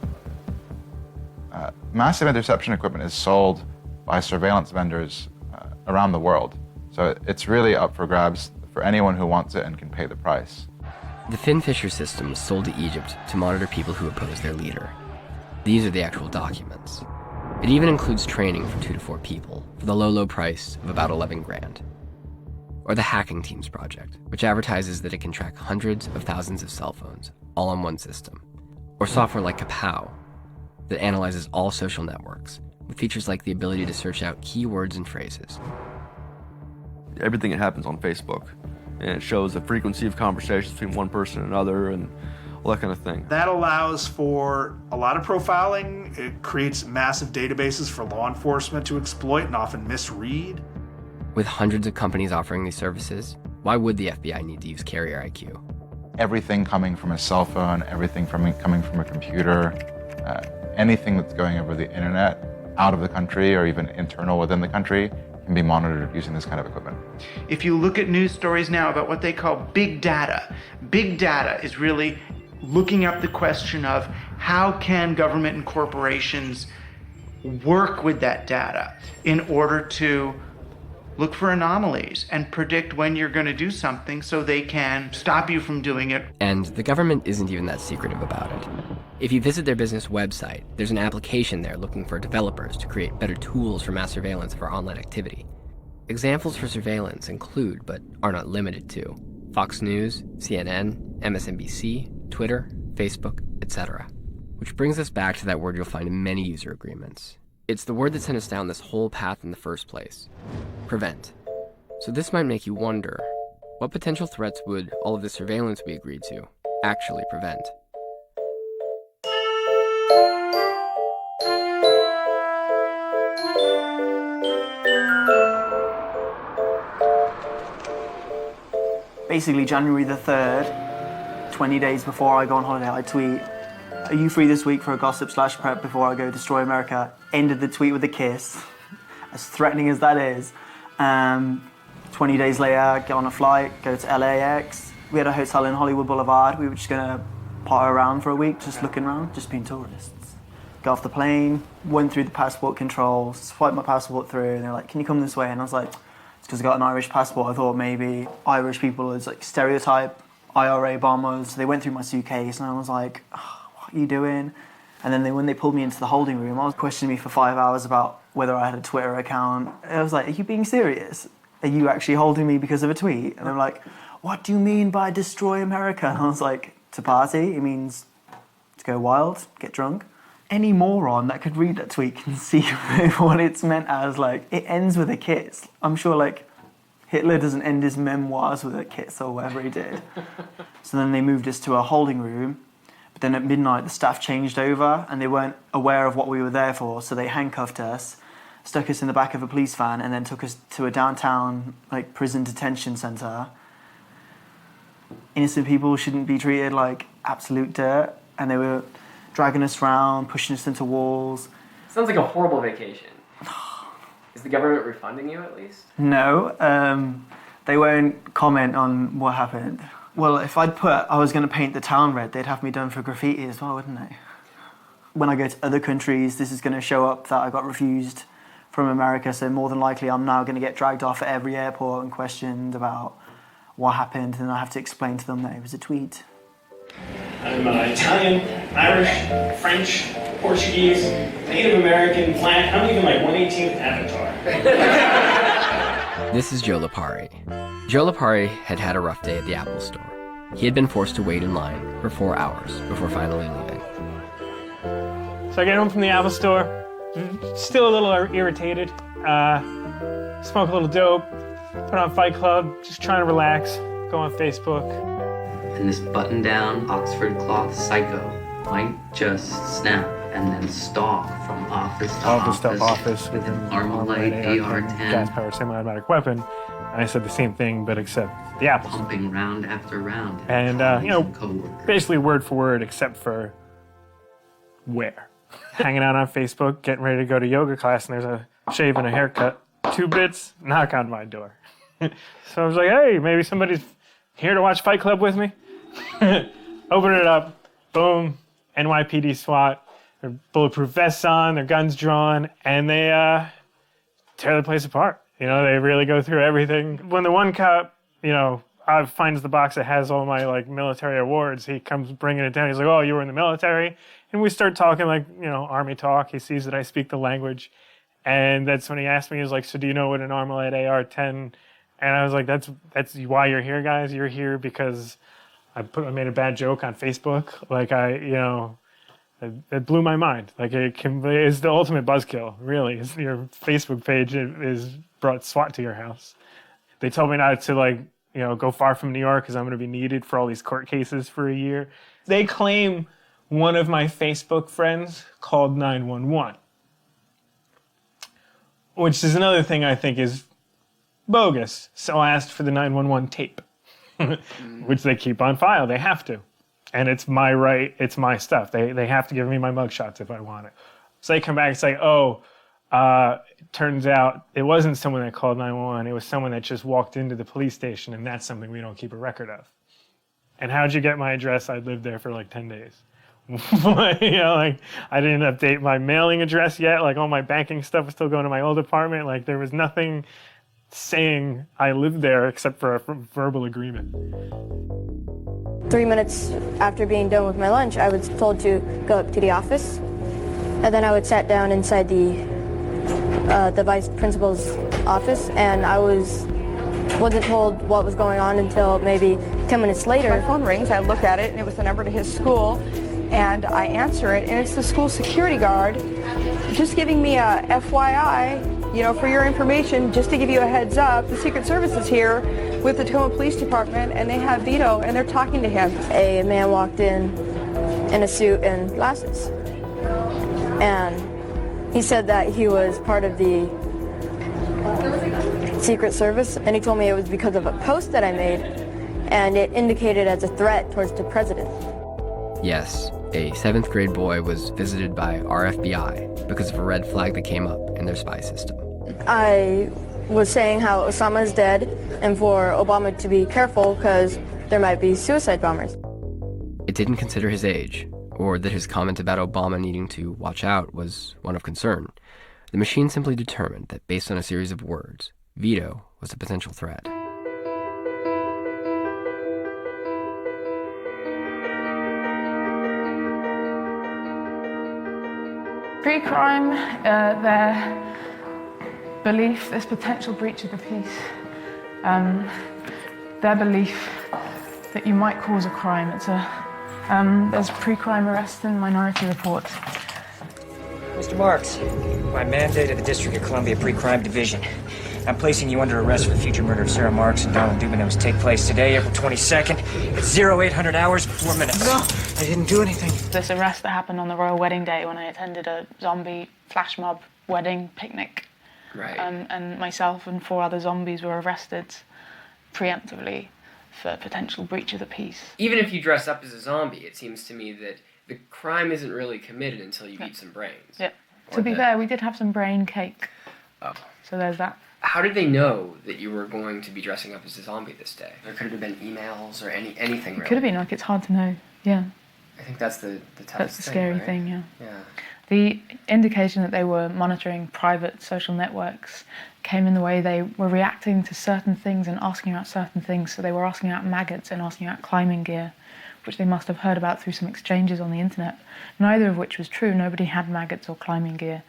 equipment? Massive interception equipment is sold by surveillance vendors around the world. So it's really up for grabs for anyone who wants it and can pay the price. The FinFisher system was sold to Egypt to monitor people who oppose their leader. These are the actual documents. It even includes training for 2 to 4 people for the low price of about 11 grand. Or the Hacking Teams project, which advertises that it can track hundreds of thousands of cell phones all on one system. Or software like Kapow that analyzes all social networks with features like the ability to search out keywords and phrases. Everything that happens on Facebook, and it shows the frequency of conversations between one person and another and all that kind of thing. That allows for a lot of profiling. It creates massive databases for law enforcement to exploit and often misread. With hundreds of companies offering these services, why would the FBI need to use carrier IQ? Everything coming from a cell phone, everything coming from a computer, anything that's going over the internet out of the country or even internal within the country can be monitored using this kind of equipment. If you look at news stories now about what they call big data is really looking up the question of how can government and corporations work with that data in order to look for anomalies and predict when you're going to do something so they can stop you from doing it. And the government isn't even that secretive about it. If you visit their business website, there's an application there looking for developers to create better tools for mass surveillance of our online activity. Examples for surveillance include, but are not limited to, Fox News, CNN, MSNBC, Twitter, Facebook, etc. Which brings us back to that word you'll find in many user agreements. It's the word that sent us down this whole path in the first place. Prevent. So this might make you wonder, what potential threats would all of the surveillance we agreed to actually prevent? Basically, January the 3rd, 20 days before I go on holiday, I tweet, "Are you free this week for a gossip/prep before I go destroy America?" Ended the tweet with a kiss, as threatening as that is. 20 days later, get on a flight, go to LAX. We had a hotel in Hollywood Boulevard. We were just gonna potter around for a week, just looking around, just being tourists. Got off the plane, went through the passport control, swiped my passport through, and they're like, "Can you come this way?" And I was like, it's because I got an Irish passport. I thought maybe Irish people is like stereotype, IRA bombers. They went through my suitcase and I was like, oh, what are you doing? And then when they pulled me into the holding room, I was questioning me for 5 hours about whether I had a Twitter account. I was like, are you being serious? Are you actually holding me because of a tweet? And they're like, what do you mean by destroy America? And I was like, to party, it means to go wild, get drunk. Any moron that could read that tweet can see what it's meant as. Like, it ends with a kiss. I'm sure, like, Hitler doesn't end his memoirs with a kiss or whatever he did. So then they moved us to a holding room. But then at midnight, the staff changed over and they weren't aware of what we were there for. So they handcuffed us, stuck us in the back of a police van, and then took us to a downtown, like, prison detention center. Innocent people shouldn't be treated like absolute dirt. And they were dragging us around, pushing us into walls. Sounds like a horrible vacation. Is the government refunding you at least? No, they won't comment on what happened. Well, if I'd put I was going to paint the town red, they'd have me done for graffiti as well, wouldn't they? When I go to other countries, this is going to show up that I got refused from America, so more than likely I'm now going to get dragged off at every airport and questioned about what happened, and I have to explain to them that it was a tweet. I'm Italian, Irish, French, Portuguese, Native American, Black. I'm even like 1/18th Avatar. This is Joe Lipari. Joe Lipari had had a rough day at the Apple store. He had been forced to wait in line for 4 hours before finally leaving. So I get home from the Apple store, still a little irritated, smoke a little dope, put on Fight Club, just trying to relax, go on Facebook. And this button-down Oxford cloth psycho might just snap and then stalk from office to office with an Armalite AR-10 gas-powered semi-automatic weapon. And I said the same thing, but except the Apple store. pumping round after round. And, basically word for word, except for where. Hanging out on Facebook, getting ready to go to yoga class, and there's a shave and a haircut. 2 bits, knock on my door. So I was like, hey, maybe somebody's here to watch Fight Club with me. Open it up, boom, NYPD SWAT, their bulletproof vests on, their guns drawn, and they tear the place apart. They really go through everything. When the one cop, finds the box that has all my military awards, he comes bringing it down. He's like, oh, you were in the military? And we start talking Army talk. He sees that I speak the language. And that's when he asked me, he was like, so do you know what an Armalite AR-10? And I was like, that's why you're here, guys. You're here because I made a bad joke on Facebook. It blew my mind. It's the ultimate buzzkill, really. Your Facebook page is brought SWAT to your house. They told me not to go far from New York because I'm going to be needed for all these court cases for a year. They claim one of my Facebook friends called 911, which is another thing I think is bogus. So I asked for the 911 tape, which they keep on file. They have to. And it's my right. It's my stuff. They have to give me my mugshots if I want it. So they come back and say, turns out it wasn't someone that called 911. It was someone that just walked into the police station, and that's something we don't keep a record of. And how'd you get my address? I lived there for 10 days. I didn't update my mailing address yet. All my banking stuff was still going to my old apartment. There was nothing saying I lived there except for a verbal agreement. 3 minutes after being done with my lunch, I was told to go up to the office, and then I would sat down inside the vice principal's office, and I wasn't told what was going on until maybe 10 minutes later. My phone rings, I look at it, and it was the number to his school, and I answer it, and it's the school security guard just giving me a FYI, for your information, just to give you a heads up, the Secret Service is here with the Tacoma Police Department, and they have Vito, and they're talking to him. A man walked in a suit and glasses, and he said that he was part of the Secret Service, and he told me it was because of a post that I made, and it indicated as a threat towards the president. Yes, a 7th grade boy was visited by our FBI because of a red flag that came up in their spy system. I was saying how Osama is dead and for Obama to be careful because there might be suicide bombers. It didn't consider his age, or that his comment about Obama needing to watch out was one of concern. The machine simply determined that based on a series of words, Vito was a potential threat. Pre-crime, their belief, this potential breach of the peace, their belief that you might cause a crime. There's pre-crime arrest and minority report. Mr. Marks, by mandate of the District of Columbia Pre-Crime Division, I'm placing you under arrest for the future murder of Sarah Marks and Donald Dubin that was to take place today, April 22nd, at 0800 hours, 4 minutes. No, I didn't do anything. This arrest that happened on the royal wedding day when I attended a zombie flash mob wedding picnic. Right. And myself and 4 other zombies were arrested preemptively for potential breach of the peace. Even if you dress up as a zombie, it seems to me that the crime isn't really committed until you eat some brains. Yeah. To be fair, we did have some brain cake. Oh. So there's that. How did they know that you were going to be dressing up as a zombie this day? There could have been emails or anything. It could have been, it's hard to know. Yeah. I think that's the toughest That's the scary thing, yeah. Yeah. The indication that they were monitoring private social networks came in the way they were reacting to certain things and asking about certain things. So they were asking about maggots and asking about climbing gear, which they must have heard about through some exchanges on the internet, neither of which was true. Nobody had maggots or climbing gear.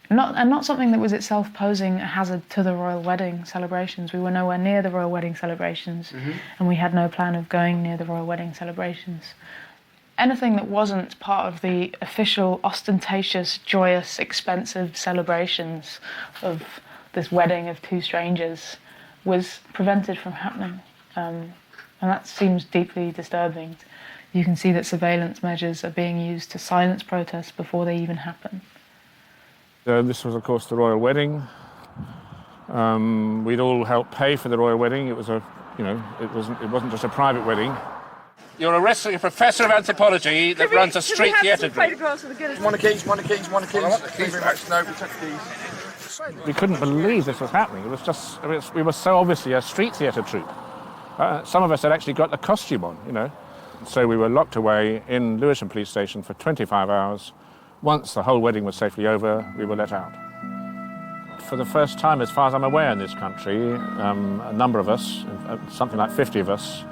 Not something that was itself posing a hazard to the royal wedding celebrations. We were nowhere near the royal wedding celebrations, and we had no plan of going near the royal wedding celebrations. Anything that wasn't part of the official, ostentatious, joyous, expensive celebrations of this wedding of two strangers was prevented from happening. And that seems deeply disturbing. You can see that surveillance measures are being used to silence protests before they even happen. This was, of course, the royal wedding. We'd all helped pay for the royal wedding. It was it wasn't just a private wedding. You're arresting a professor of anthropology that runs a street theatre group. One of the keys. Thank you very much. No, we took the keys. We couldn't believe this was happening. We were so obviously a street theatre troupe. Some of us had actually got the costume on, So we were locked away in Lewisham Police Station for 25 hours. Once the whole wedding was safely over, we were let out. For the first time, as far as I'm aware in this country, a number of us, something like 50 of us,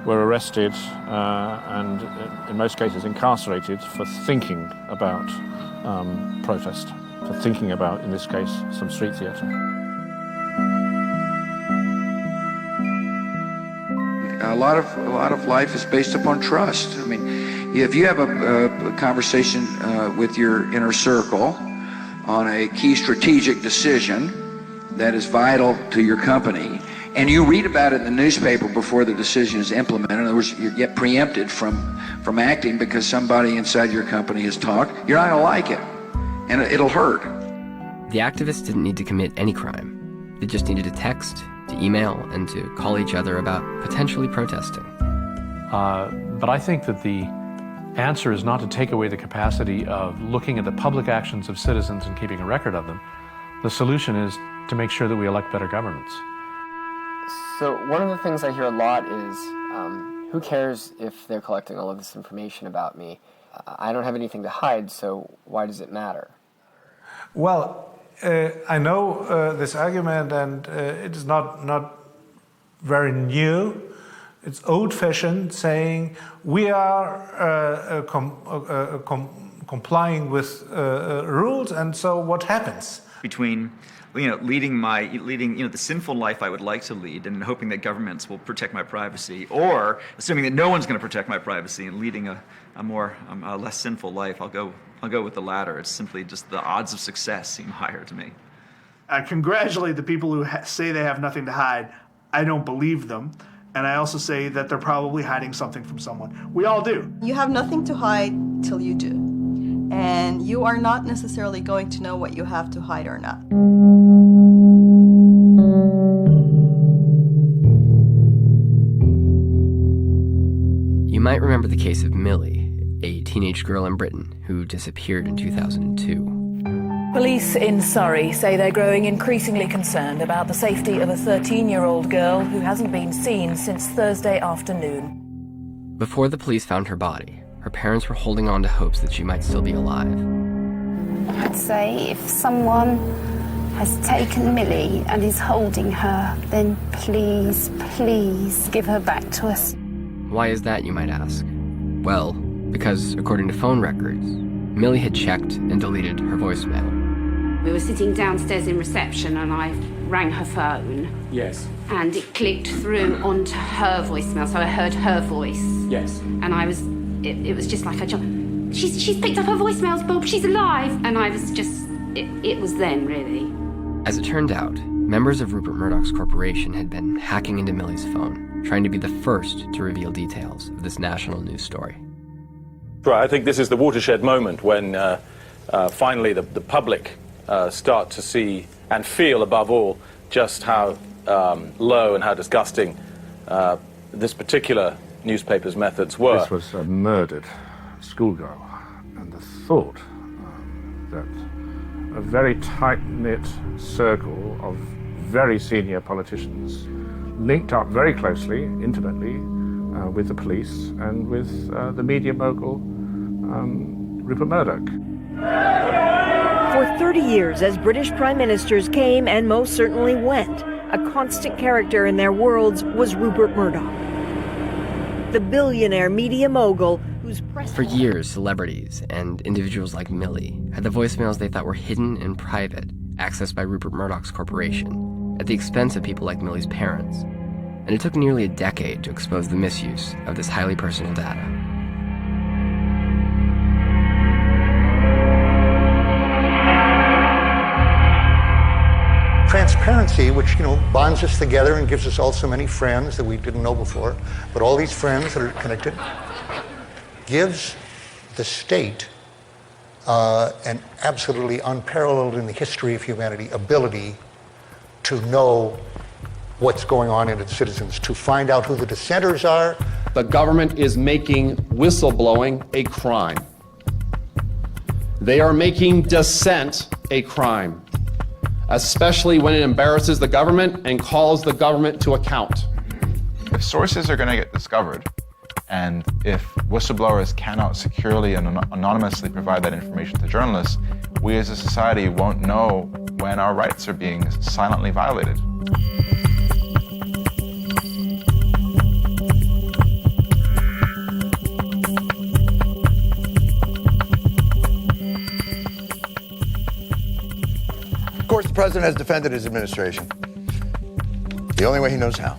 were arrested and in most cases incarcerated for thinking about protest, for thinking about, in this case, some street theatre. A lot of life is based upon trust. I mean, if you have a conversation with your inner circle on a key strategic decision that is vital to your company, and you read about it in the newspaper before the decision is implemented, in other words, you get preempted from acting because somebody inside your company has talked, you're not gonna like it, and it'll hurt. The activists didn't need to commit any crime. They just needed to text, to email, and to call each other about potentially protesting. But I think that the answer is not to take away the capacity of looking at the public actions of citizens and keeping a record of them. The solution is to make sure that we elect better governments. So one of the things I hear a lot is, who cares if they're collecting all of this information about me? I don't have anything to hide, so why does it matter? Well, I know this argument, and it is not very new. It's old-fashioned, saying we are complying with rules, and so what happens? Between leading the sinful life I would like to lead and hoping that governments will protect my privacy, or assuming that no one's going to protect my privacy and leading a less sinful life, I'll go with the latter. It's simply just the odds of success seem higher to me. I congratulate the people who say they have nothing to hide. I don't believe them. And I also say that they're probably hiding something from someone. We all do. You have nothing to hide till you do. And you are not necessarily going to know what you have to hide or not. You might remember the case of Millie, a teenage girl in Britain who disappeared in 2002. Police in Surrey say they're growing increasingly concerned about the safety of a 13-year-old girl who hasn't been seen since Thursday afternoon. Before the police found her body, her parents were holding on to hopes that she might still be alive. I'd say if someone has taken Millie and is holding her, then please, please give her back to us. Why is that, you might ask? Well, because according to phone records, Millie had checked and deleted her voicemail. We were sitting downstairs in reception and I rang her phone. Yes. And it clicked through onto her voicemail, so I heard her voice. Yes. And it was just like a jump. She's picked up her voicemails, Bob, she's alive. And I was just, it was then, really. As it turned out, members of Rupert Murdoch's corporation had been hacking into Millie's phone, trying to be the first to reveal details of this national news story. Right, I think this is the watershed moment when finally the public start to see and feel, above all, just how low and how disgusting this particular newspaper's methods were. This was a murdered schoolgirl, and the thought that a very tight-knit circle of very senior politicians linked up very closely, intimately, with the police and with the media mogul, Rupert Murdoch. For 30 years, as British prime ministers came and most certainly went, a constant character in their worlds was Rupert Murdoch. the billionaire media mogul whose press... For years, celebrities and individuals like Millie had the voicemails they thought were hidden and private accessed by Rupert Murdoch's corporation at the expense of people like Millie's parents. And it took nearly a decade to expose the misuse of this highly personal data. Transparency, which, bonds us together and gives us all so many friends that we didn't know before, but all these friends that are connected, gives the state an absolutely unparalleled in the history of humanity ability to know what's going on in its citizens, to find out who the dissenters are. The government is making whistleblowing a crime. They are making dissent a crime, especially when it embarrasses the government and calls the government to account. If sources are going to get discovered, and if whistleblowers cannot securely and anonymously provide that information to journalists, we as a society won't know when our rights are being silently violated. Of course, the president has defended his administration the only way he knows how.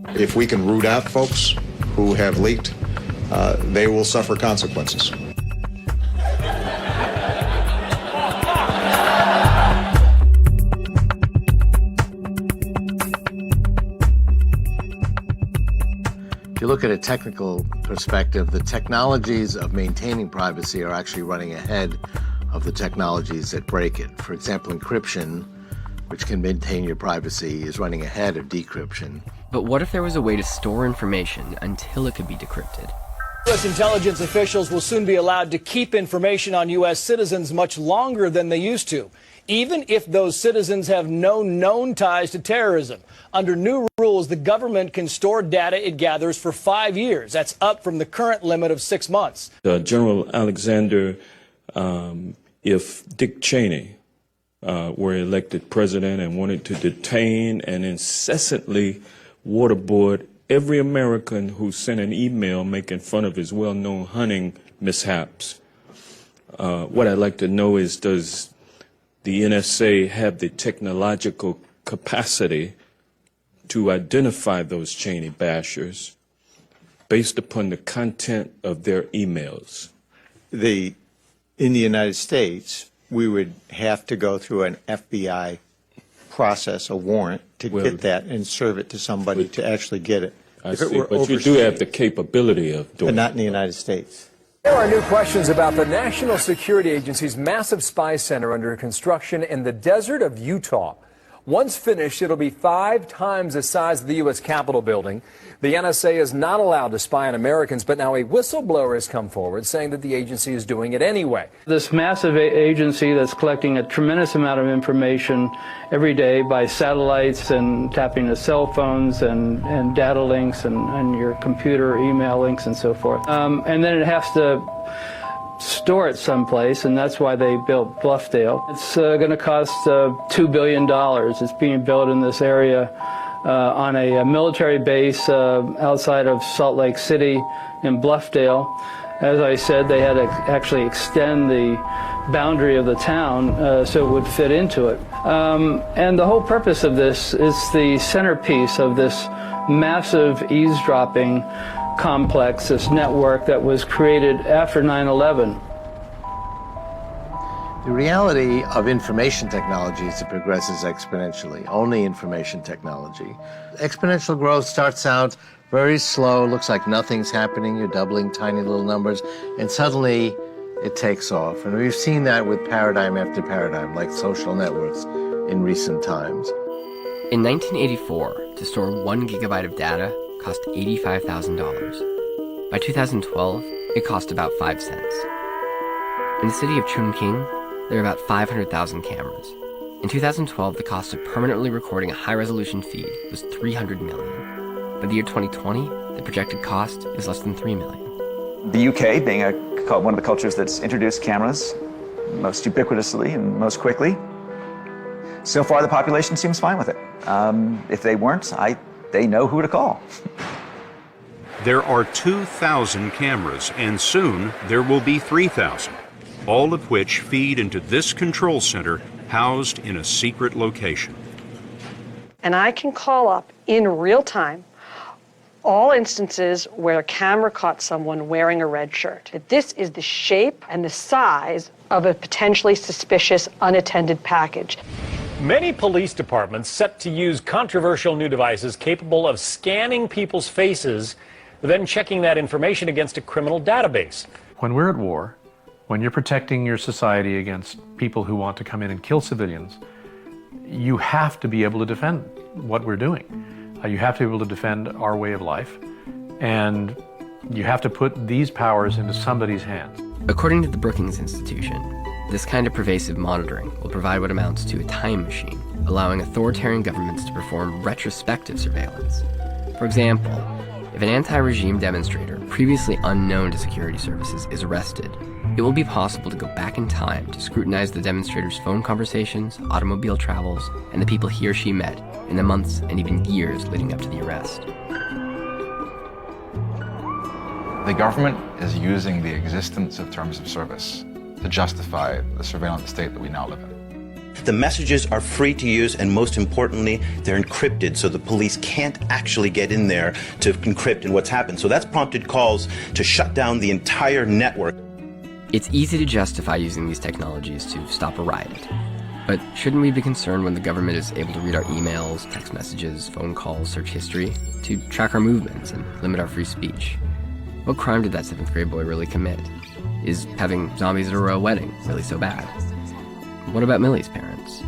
If we can root out folks who have leaked, they will suffer consequences. If you look at a technical perspective, the technologies of maintaining privacy are actually running ahead of the technologies that break it. For example, encryption, which can maintain your privacy, is running ahead of decryption. But what if there was a way to store information until it could be decrypted? U.S. intelligence officials will soon be allowed to keep information on U.S. citizens much longer than they used to, even if those citizens have no known ties to terrorism. Under new rules, the government can store data it gathers for 5 years. That's up from the current limit of 6 months. General Alexander, if Dick Cheney were elected president and wanted to detain and incessantly waterboard every American who sent an email making fun of his well-known hunting mishaps. What I'd like to know is, does the NSA have the technological capacity to identify those Cheney bashers based upon the content of their emails? In the United States, we would have to go through an FBI process, a warrant, to get that and serve it to somebody to actually get it. I see, but you do have the capability of doing it. But not in the United States. There are new questions about the National Security Agency's massive spy center under construction in the desert of Utah. Once finished, it'll be 5 times the size of the U.S. Capitol building. The NSA is not allowed to spy on Americans, but now a whistleblower has come forward saying that the agency is doing it anyway. This massive agency that's collecting a tremendous amount of information every day by satellites and tapping the cell phones and data links and your computer email links and so forth. And then it has to store it someplace, and that's why they built Bluffdale. It's going to cost $2 billion. It's being built in this area on a military base outside of Salt Lake City in Bluffdale. As I said, they had to actually extend the boundary of the town so it would fit into it. And the whole purpose of this is the centerpiece of this massive eavesdropping complex, this network that was created after 9/11. The reality of information technology is it progresses exponentially, only information technology. Exponential growth starts out very slow, looks like nothing's happening, you're doubling tiny little numbers, and suddenly it takes off. And we've seen that with paradigm after paradigm, like social networks in recent times. In 1984, to store 1 gigabyte of data cost $85,000. By 2012, it cost about 5 cents. In the city of Chungking, there are about 500,000 cameras. In 2012, the cost of permanently recording a high-resolution feed was $300 million. By the year 2020, the projected cost is less than $3 million. The UK, being one of the cultures that's introduced cameras most ubiquitously and most quickly, so far the population seems fine with it. If they weren't, they know who to call. There are 2,000 cameras, and soon there will be 3,000, all of which feed into this control center housed in a secret location. And I can call up in real time all instances where a camera caught someone wearing a red shirt. This is the shape and the size of a potentially suspicious unattended package. Many police departments set to use controversial new devices capable of scanning people's faces, then checking that information against a criminal database. When we're at war, when you're protecting your society against people who want to come in and kill civilians, you have to be able to defend what we're doing. You have to be able to defend our way of life, and you have to put these powers into somebody's hands. According to the Brookings Institution, this kind of pervasive monitoring will provide what amounts to a time machine, allowing authoritarian governments to perform retrospective surveillance. For example, if an anti-regime demonstrator previously unknown to security services is arrested, it will be possible to go back in time to scrutinize the demonstrator's phone conversations, automobile travels, and the people he or she met in the months and even years leading up to the arrest. The government is using the existence of terms of service to justify the surveillance state that we now live in. The messages are free to use, and most importantly, they're encrypted, so the police can't actually get in there to encrypt and what's happened. So that's prompted calls to shut down the entire network. It's easy to justify using these technologies to stop a riot. But shouldn't we be concerned when the government is able to read our emails, text messages, phone calls, search history, to track our movements and limit our free speech? What crime did that 7th grade boy really commit? Is having zombies at a royal wedding really so bad? What about Millie's parents?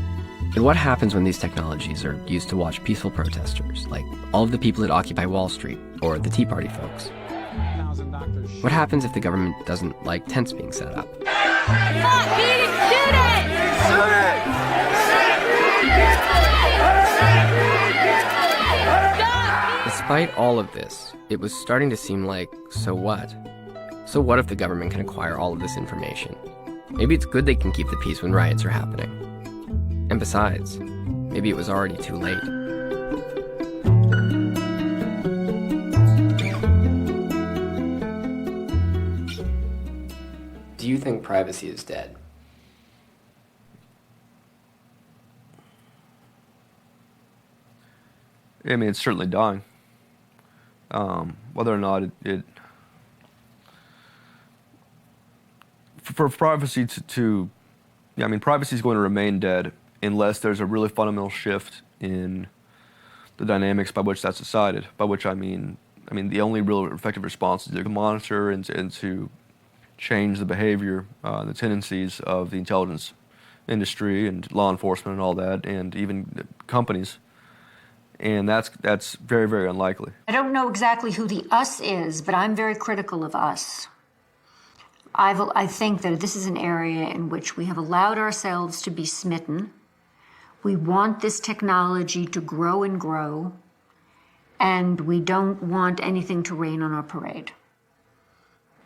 And what happens when these technologies are used to watch peaceful protesters, like all of the people at Occupy Wall Street or the Tea Party folks? What happens if the government doesn't like tents being set up? Despite all of this, it was starting to seem like, so what? So what if the government can acquire all of this information? Maybe it's good they can keep the peace when riots are happening. And besides, maybe it was already too late. Do you think privacy is dead? I mean, it's certainly dying. Whether or not for privacy privacy is going to remain dead unless there's a really fundamental shift in the dynamics by which that's decided. By which I mean the only real effective response is to monitor and to change the behavior, the tendencies of the intelligence industry and law enforcement and all that, and even companies. And that's very, very unlikely. I don't know exactly who the us is, but I'm very critical of us. I think that this is an area in which we have allowed ourselves to be smitten. We want this technology to grow and grow, and we don't want anything to rain on our parade.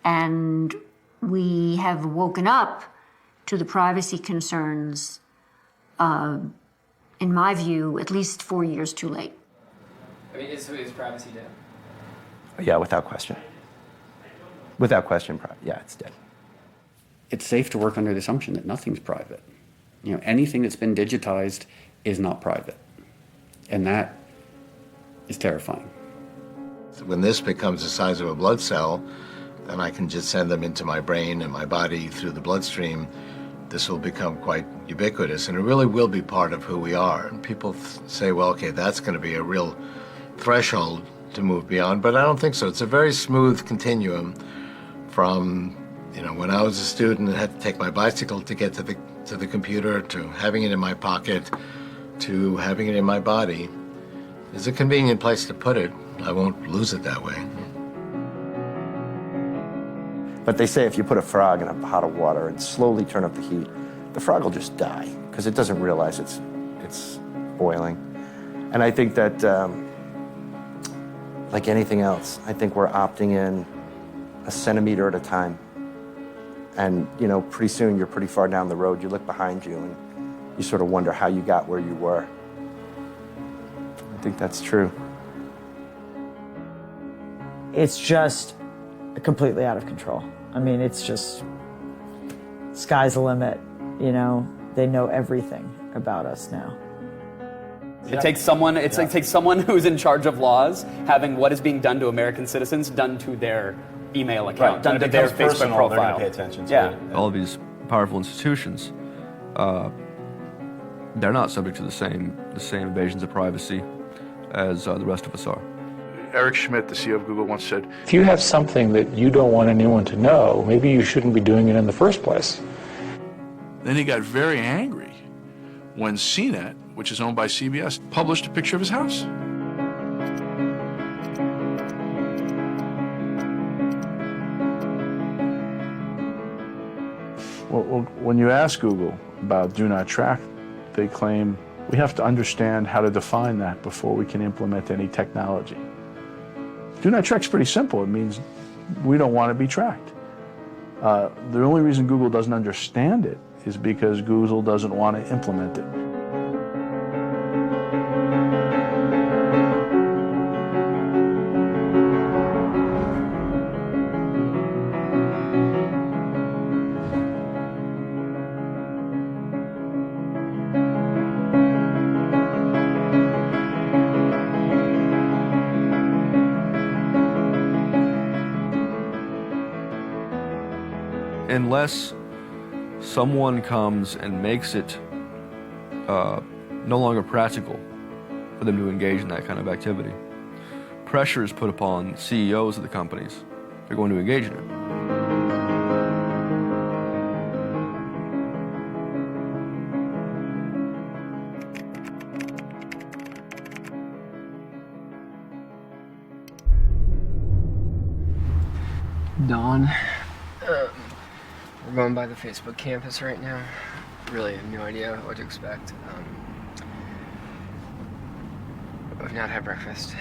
And we have woken up to the privacy concerns, in my view, at least 4 years too late. I mean, is privacy dead? Yeah, without question. Without question, yeah, it's dead. It's safe to work under the assumption that nothing's private. You know, anything that's been digitized is not private. And that is terrifying. When this becomes the size of a blood cell, then I can just send them into my brain and my body through the bloodstream. This will become quite ubiquitous, and it really will be part of who we are. And people say, well, okay, that's going to be a real threshold to move beyond, but I don't think so. It's a very smooth continuum from, when I was a student and had to take my bicycle to get to the computer, to having it in my pocket, to having it in my body. There's a convenient place to put it. I won't lose it that way. But they say if you put a frog in a pot of water and slowly turn up the heat, the frog will just die because it doesn't realize it's boiling. And I think that, like anything else, I think we're opting in a centimeter at a time. And, pretty soon you're pretty far down the road. You look behind you and you sort of wonder how you got where you were. I think that's true. it's just completely out of control. I mean, it's just, sky's the limit, you know? They know everything about us now. It takes someone. It takes someone who's in charge of laws having what is being done to American citizens done to their email account, done to their Facebook profile. They're going to pay attention to it. All of these powerful institutions, they're not subject to the same invasions of privacy as the rest of us are. Eric Schmidt, the CEO of Google, once said, If you have something that you don't want anyone to know, maybe you shouldn't be doing it in the first place. then he got very angry when CNET, which is owned by CBS, published a picture of his house. Well, when you ask Google about do not track, they claim we have to understand how to define that before we can implement any technology. Do not track is pretty simple. It means we don't want to be tracked. The only reason Google doesn't understand it is because Google doesn't want to implement it. Unless someone comes and makes it no longer practical for them to engage in that kind of activity, pressure is put upon CEOs of the companies they're going to engage in it. Dawn. We're going by the Facebook campus right now. Really have no idea what to expect. We've not had breakfast.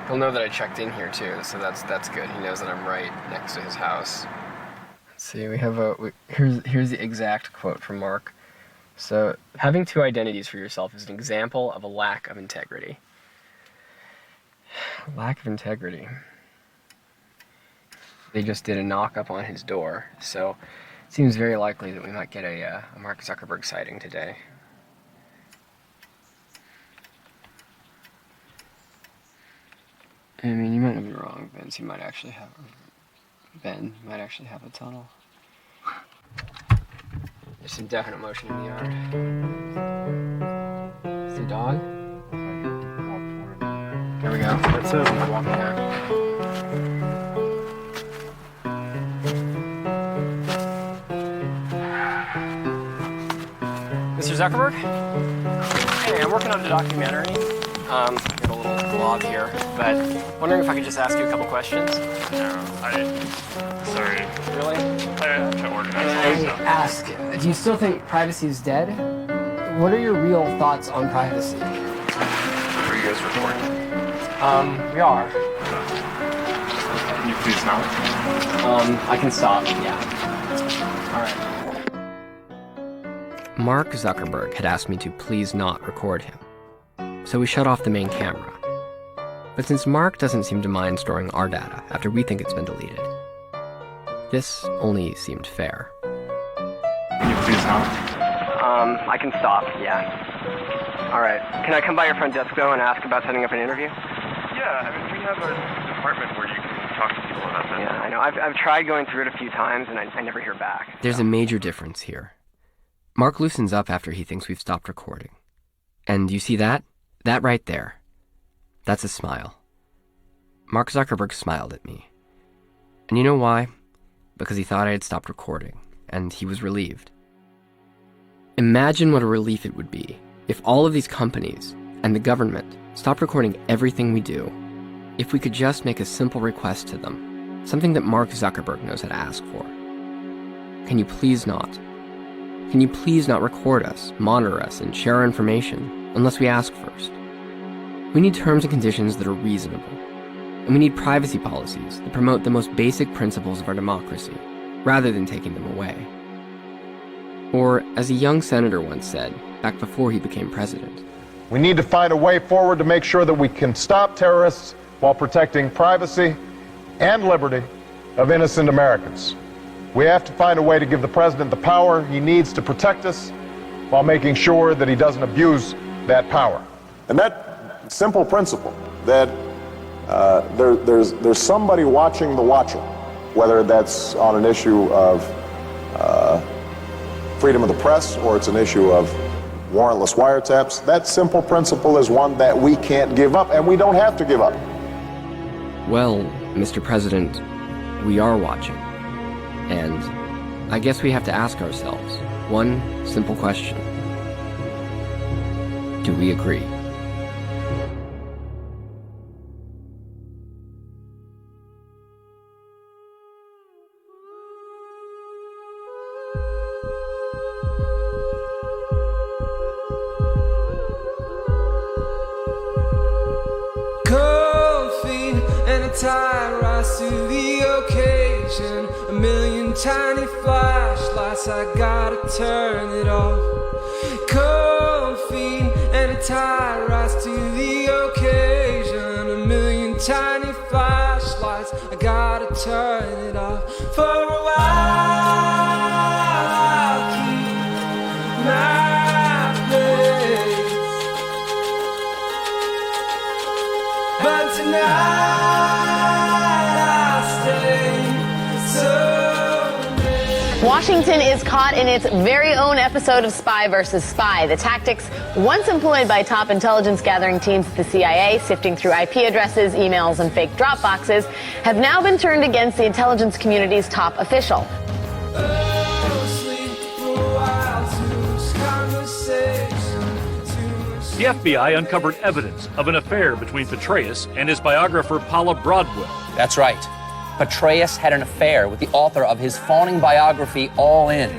He'll know that I checked in here too, so that's good. He knows that I'm right next to his house. Let's see, we have here's the exact quote from Mark. So, having two identities for yourself is an example of a lack of integrity. Lack of integrity. They just did a knock up on his door, so it seems very likely that we might get a Mark Zuckerberg sighting today. I mean, you might not be wrong, Vince. He might actually have a tunnel. There's some definite motion in the yard. Is the dog? Here we go. That's it. We're walking now. Mr. Zuckerberg? Hey, I'm working on a documentary. Got a little blog here, but wondering if I could just ask you a couple questions. Sorry. Really? I have to organize I ask, do you still think privacy is dead? What are your real thoughts on privacy? Are you guys recording? We are. Can you please not? I can stop, yeah. Alright. Mark Zuckerberg had asked me to please not record him, so we shut off the main camera. But since Mark doesn't seem to mind storing our data after we think it's been deleted, this only seemed fair. Can you please not? I can stop, yeah. Alright. Can I come by your front desk, though, and ask about setting up an interview? Yeah, I mean, we have a department where you can talk to people about that. Yeah, I know. I've tried going through it a few times, and I never hear back. There's a major difference here. Mark loosens up after he thinks we've stopped recording. And you see that? That right there. That's a smile. Mark Zuckerberg smiled at me. And you know why? Because he thought I had stopped recording, and he was relieved. Imagine what a relief it would be if all of these companies and the government stopped recording everything we do, if we could just make a simple request to them, something that Mark Zuckerberg knows how to ask for. Can you please not? Can you please not record us, monitor us, and share our information unless we ask first? We need terms and conditions that are reasonable. And we need privacy policies that promote the most basic principles of our democracy, rather than taking them away. Or, as a young senator once said, back before he became president, we need to find a way forward to make sure that we can stop terrorists while protecting privacy and liberty of innocent Americans. We have to find a way to give the president the power he needs to protect us while making sure that he doesn't abuse that power. And that simple principle that there's somebody watching the watcher, whether that's on an issue of freedom of the press or it's an issue of warrantless wiretaps, that simple principle is one that we can't give up, and we don't have to give up. well, Mr. President, we are watching. And I guess we have to ask ourselves one simple question. Do we agree? Tie rise to the occasion. A million tiny flashlights, I gotta turn it off. Cold feet and a tie rise to the occasion. A million tiny flashlights, I gotta turn it off. For a while I'll keep my place, but tonight Washington is caught in its very own episode of Spy versus Spy. The tactics once employed by top intelligence gathering teams at the CIA, sifting through IP addresses, emails, and fake drop boxes, have now been turned against the intelligence community's top official. The FBI uncovered evidence of an affair between Petraeus and his biographer Paula Broadwell. That's right. Petraeus had an affair with the author of his fawning biography, All In.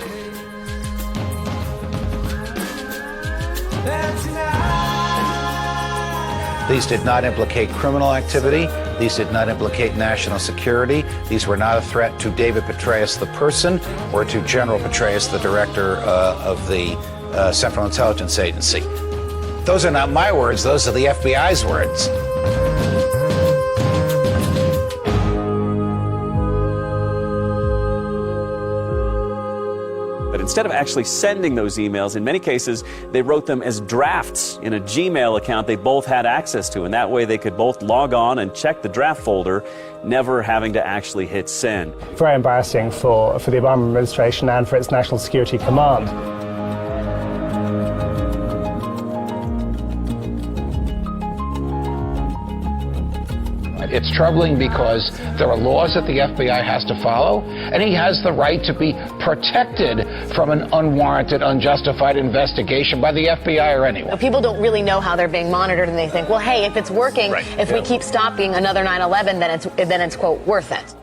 These did not implicate criminal activity. These did not implicate national security. These were not a threat to David Petraeus, the person, or to General Petraeus, the director of the Central Intelligence Agency. Those are not my words. Those are the FBI's words. Instead of actually sending those emails, in many cases, they wrote them as drafts in a Gmail account they both had access to. And that way they could both log on and check the draft folder, never having to actually hit send. Very embarrassing for the Obama administration and for its National Security Command. It's troubling because there are laws that the FBI has to follow, and he has the right to be protected from an unwarranted, unjustified investigation by the FBI or anyone. People don't really know how they're being monitored, and they think, well, hey, if it's working, if we keep stopping another 9/11, then it's quote, worth it.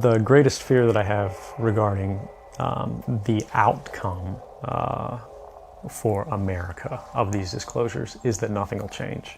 The greatest fear that I have regarding the outcome for America of these disclosures is that nothing will change.